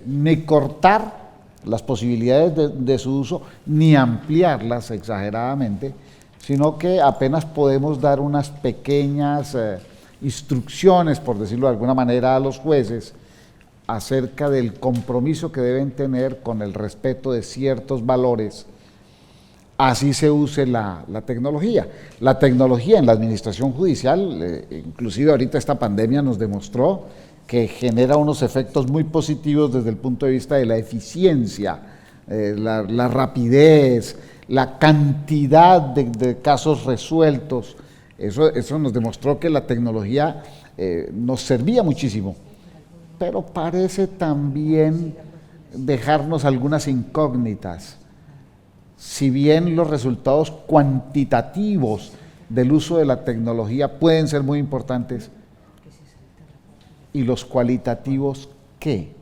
S4: ni cortar las posibilidades de su uso, ni ampliarlas exageradamente, sino que apenas podemos dar unas pequeñas instrucciones, por decirlo de alguna manera, a los jueces acerca del compromiso que deben tener con el respeto de ciertos valores, así se use la tecnología. La tecnología en la administración judicial, inclusive ahorita esta pandemia nos demostró que genera unos efectos muy positivos desde el punto de vista de la eficiencia, la rapidez, la cantidad de casos resueltos. Eso nos demostró que la tecnología nos servía muchísimo, pero parece también dejarnos algunas incógnitas. Si bien los resultados cuantitativos del uso de la tecnología pueden ser muy importantes, ¿y los cualitativos qué?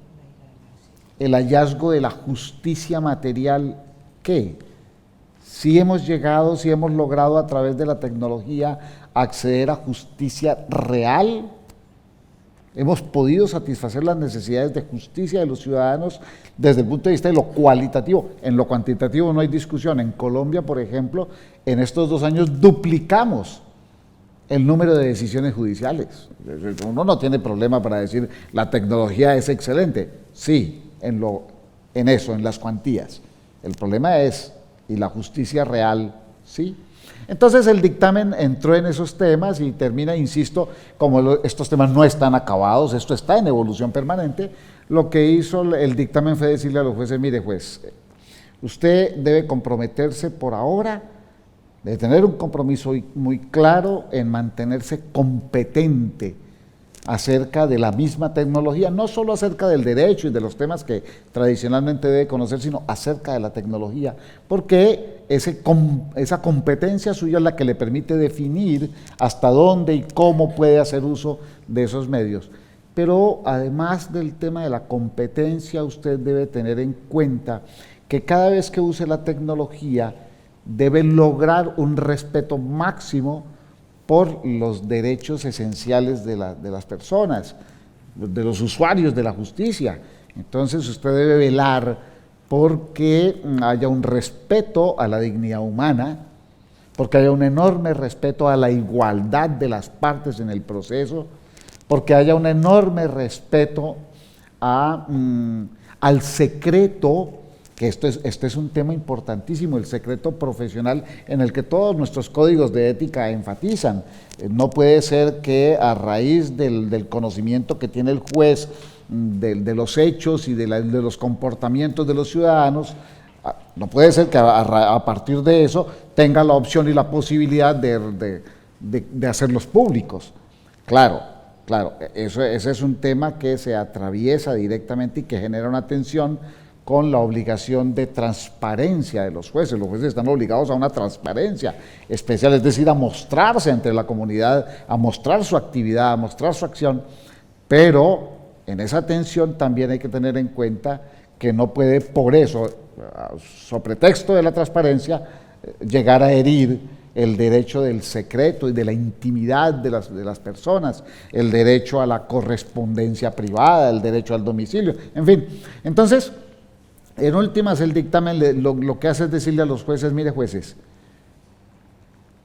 S4: El hallazgo de la justicia material, ¿qué? Si hemos logrado a través de la tecnología acceder a justicia real, hemos podido satisfacer las necesidades de justicia de los ciudadanos desde el punto de vista de lo cualitativo. En lo cuantitativo no hay discusión. En Colombia, por ejemplo, en estos 2 años duplicamos el número de decisiones judiciales. Uno no tiene problema para decir la tecnología es excelente. Sí, en las cuantías. El problema es, ¿y la justicia real? Sí. Entonces el dictamen entró en esos temas y termina, insisto, como estos temas no están acabados, esto está en evolución permanente, lo que hizo el dictamen fue decirle a los jueces, mire juez, usted debe comprometerse por ahora, debe tener un compromiso muy claro en mantenerse competente acerca de la misma tecnología, no solo acerca del derecho y de los temas que tradicionalmente debe conocer, sino acerca de la tecnología, porque esa competencia suya es la que le permite definir hasta dónde y cómo puede hacer uso de esos medios. Pero además del tema de la competencia, usted debe tener en cuenta que cada vez que use la tecnología debe lograr un respeto máximo por los derechos esenciales de las personas. los usuarios de la justicia. Entonces usted debe velar porque haya un respeto a la dignidad humana, porque haya un enorme respeto a la igualdad de las partes en el proceso, porque haya un enorme respeto al secreto, que este es un tema importantísimo, el secreto profesional en el que todos nuestros códigos de ética enfatizan. No puede ser que a raíz del conocimiento que tiene el juez de los hechos y de los comportamientos de los ciudadanos, no puede ser que a partir de eso tenga la opción y la posibilidad de hacerlos públicos. Claro, ese es un tema que se atraviesa directamente y que genera una tensión con la obligación de transparencia de los jueces. Los jueces están obligados a una transparencia especial, es decir, a mostrarse ante la comunidad, a mostrar su actividad, a mostrar su acción, pero en esa tensión también hay que tener en cuenta que no puede, por eso, sobre pretexto de la transparencia, llegar a herir el derecho del secreto y de la intimidad de las personas, el derecho a la correspondencia privada, el derecho al domicilio, en fin. Entonces, en últimas, el dictamen lo que hace es decirle a los jueces: mire, jueces,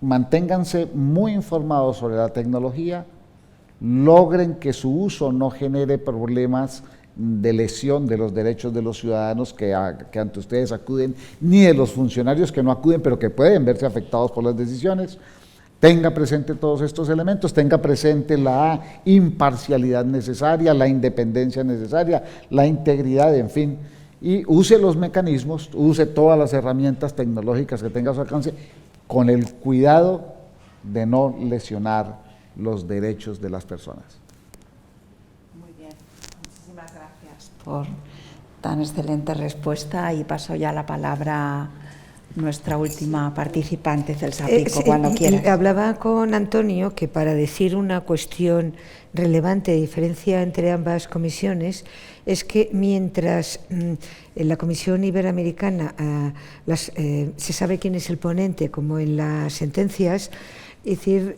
S4: manténganse muy informados sobre la tecnología, logren que su uso no genere problemas de lesión de los derechos de los ciudadanos que ante ustedes acuden, ni de los funcionarios que no acuden, pero que pueden verse afectados por las decisiones. Tenga presente todos estos elementos, tenga presente la imparcialidad necesaria, la independencia necesaria, la integridad, en fin, y use los mecanismos, use todas las herramientas tecnológicas que tenga a su alcance, con el cuidado de no lesionar los derechos de las personas.
S1: Muy bien, muchísimas gracias por tan excelente respuesta, y paso ya la palabra a nuestra última participante, Celsa Rico, cuando quiera.
S5: Hablaba con Antonio que para decir una cuestión relevante, diferencia entre ambas comisiones, es que mientras en la Comisión Iberoamericana se sabe quién es el ponente, como en las sentencias, es decir,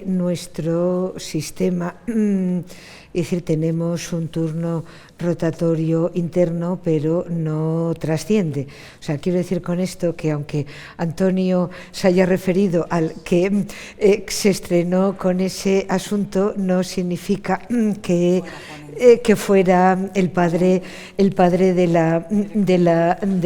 S5: nuestro sistema, es decir, tenemos un turno rotatorio interno, pero no trasciende. O sea, quiero decir con esto que aunque Antonio se haya referido al que se estrenó con ese asunto, no significa que fuera el padre de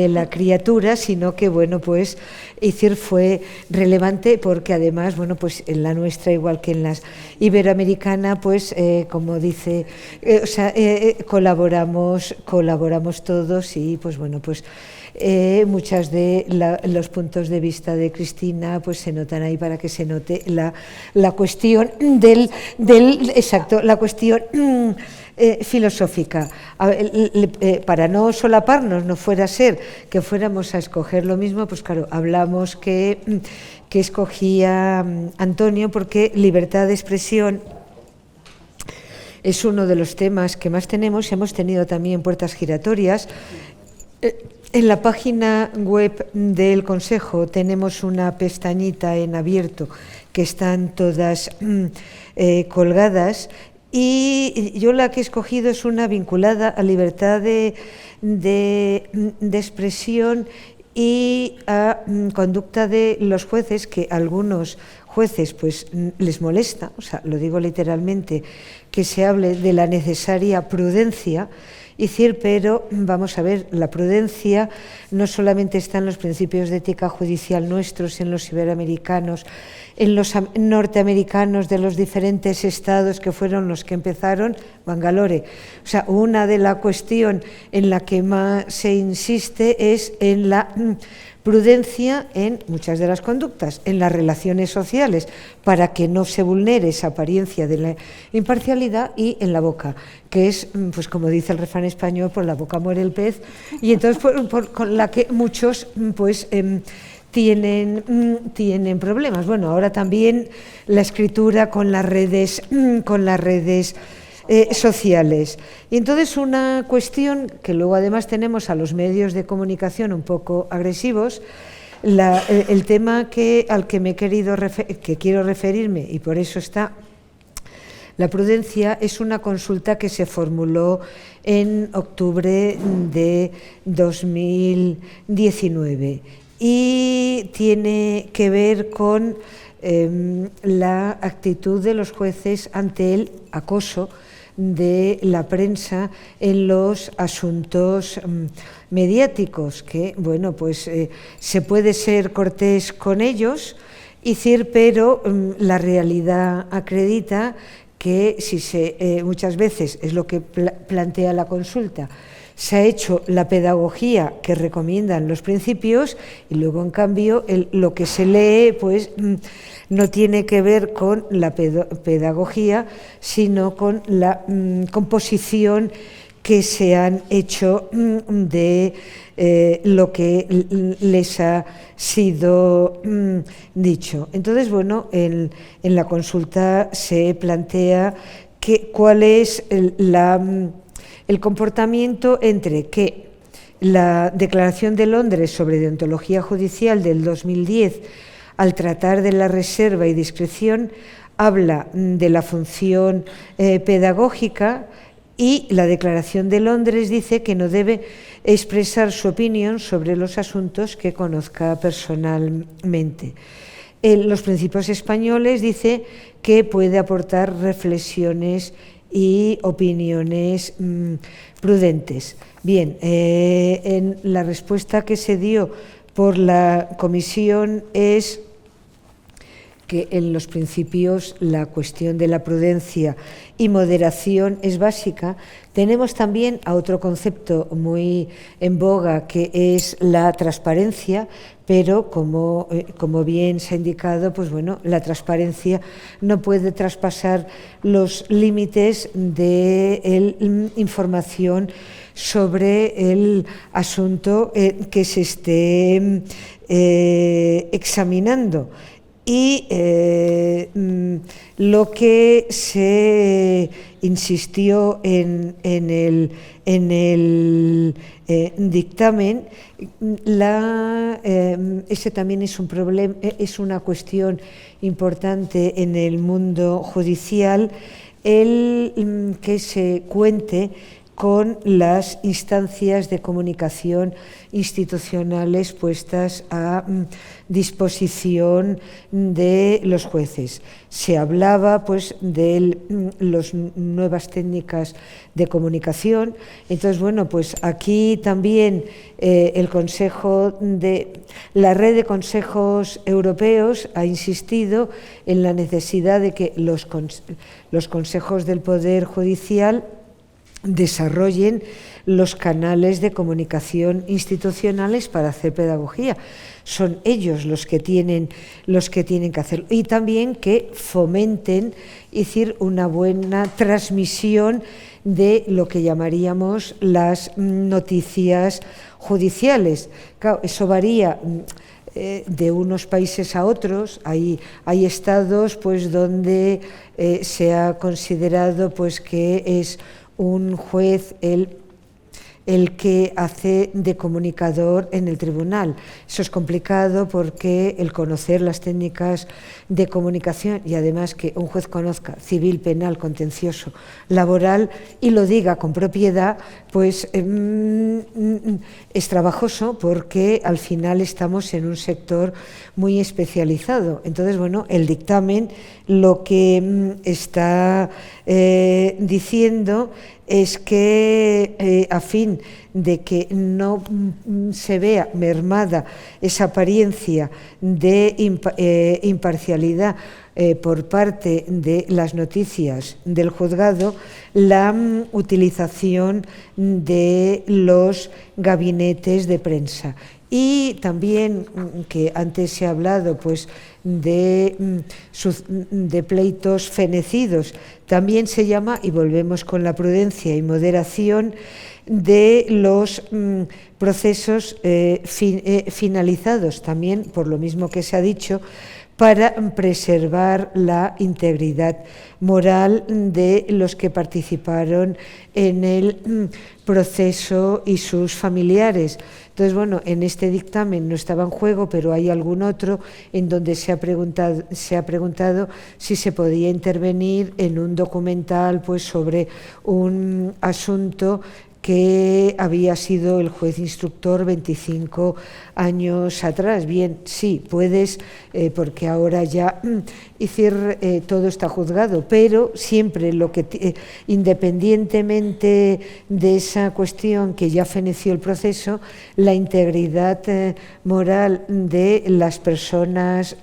S5: la criatura, sino que, bueno, pues, es decir, fue relevante porque además, bueno, pues en la nuestra, igual que en la iberoamericana, pues, como dice, colaboramos todos, y, pues, bueno, pues muchas de los puntos de vista de Cristina pues se notan ahí, para que se note la cuestión exacto, la cuestión filosófica. Para no solaparnos, no fuera a ser que fuéramos a escoger lo mismo, pues claro, hablamos que escogía Antonio, porque libertad de expresión es uno de los temas que más tenemos. Hemos tenido también puertas giratorias. En la página web del Consejo tenemos una pestañita en abierto que están todas colgadas, y yo la que he escogido es una vinculada a libertad de expresión y a conducta de los jueces, que a algunos jueces pues les molesta, o sea, lo digo literalmente, que se hable de la necesaria prudencia. Es decir, pero vamos a ver, la prudencia no solamente está en los principios de ética judicial nuestros, en los iberoamericanos, en los norteamericanos de los diferentes estados que fueron los que empezaron, Bangalore. O sea, una de la cuestión en la que más se insiste es en la prudencia en muchas de las conductas, en las relaciones sociales, para que no se vulnere esa apariencia de la imparcialidad, y en la boca, que es, pues como dice el refrán español, por la boca muere el pez, y entonces con la que muchos pues tienen problemas. Bueno, ahora también la escritura con las redes sociales. Y entonces una cuestión que luego además tenemos a los medios de comunicación un poco agresivos, el tema al que quiero referirme, y por eso está La prudencia es una consulta que se formuló en octubre de 2019 y tiene que ver con la actitud de los jueces ante el acoso de la prensa en los asuntos mediáticos, que, bueno, pues se puede ser cortés con ellos, pero la realidad acredita que muchas veces es lo que plantea la consulta, se ha hecho la pedagogía que recomiendan los principios y luego, en cambio, lo que se lee pues no tiene que ver con la pedagogía, sino con la composición que se han hecho de lo que les ha sido dicho. Entonces, bueno, en la consulta se plantea cuál es el comportamiento entre que la Declaración de Londres sobre deontología judicial del 2010, al tratar de la reserva y discreción, habla de la función pedagógica, y la Declaración de Londres dice que no debe expresar su opinión sobre los asuntos que conozca personalmente. Los principios españoles dice que puede aportar reflexiones y opiniones prudentes. Bien, en la respuesta que se dio por la comisión es que en los principios la cuestión de la prudencia y moderación es básica. Tenemos también a otro concepto muy en boga, que es la transparencia, pero como bien se ha indicado, pues bueno, la transparencia no puede traspasar los límites de la información sobre el asunto que se esté examinando. Y lo que se insistió en el dictamen, ese también es un problema, es una cuestión importante en el mundo judicial, el que se cuente con las instancias de comunicación institucionales puestas a disposición de los jueces. Se hablaba pues de las nuevas técnicas de comunicación. Entonces, bueno, pues aquí también el Consejo la Red de Consejos Europeos ha insistido en la necesidad de que los consejos del Poder Judicial desarrollen los canales de comunicación institucionales para hacer pedagogía. Son ellos los que tienen que hacerlo. Y también que fomenten, es decir, una buena transmisión de lo que llamaríamos las noticias judiciales. Claro, eso varía de unos países a otros. Hay estados pues donde se ha considerado pues que es un juez el que hace de comunicador en el tribunal. Eso es complicado porque el conocer las técnicas de comunicación y además que un juez conozca civil, penal, contencioso, laboral y lo diga con propiedad, pues es trabajoso porque al final estamos en un sector muy especializado. Entonces, bueno, el dictamen lo que está diciendo es que a fin de que no se vea mermada esa apariencia de imparcialidad por parte de las noticias del juzgado, la utilización de los gabinetes de prensa. Y también, que antes se ha hablado pues de pleitos fenecidos, también se llama, y volvemos con la prudencia y moderación, de los procesos finalizados, también por lo mismo que se ha dicho, para preservar la integridad moral de los que participaron en el proceso y sus familiares. Entonces, bueno, en este dictamen no estaba en juego, pero hay algún otro en donde se ha preguntado si se podía intervenir en un documental pues, sobre un asunto que había sido el juez instructor 25 años atrás. Bien, sí, puedes, porque ahora ya todo está juzgado, pero siempre independientemente de esa cuestión que ya feneció el proceso, la integridad moral de las personas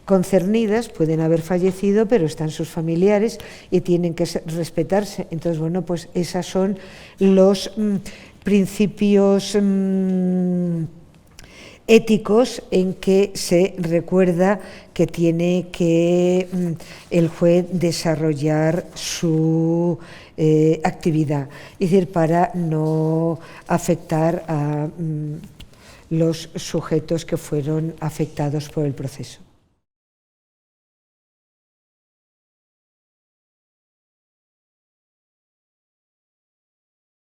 S5: concernidas, pueden haber fallecido, pero están sus familiares y tienen que respetarse. Entonces, bueno, pues esos son los principios éticos en que se recuerda que tiene que el juez desarrollar su actividad, es decir, para no afectar a los sujetos que fueron afectados por el proceso.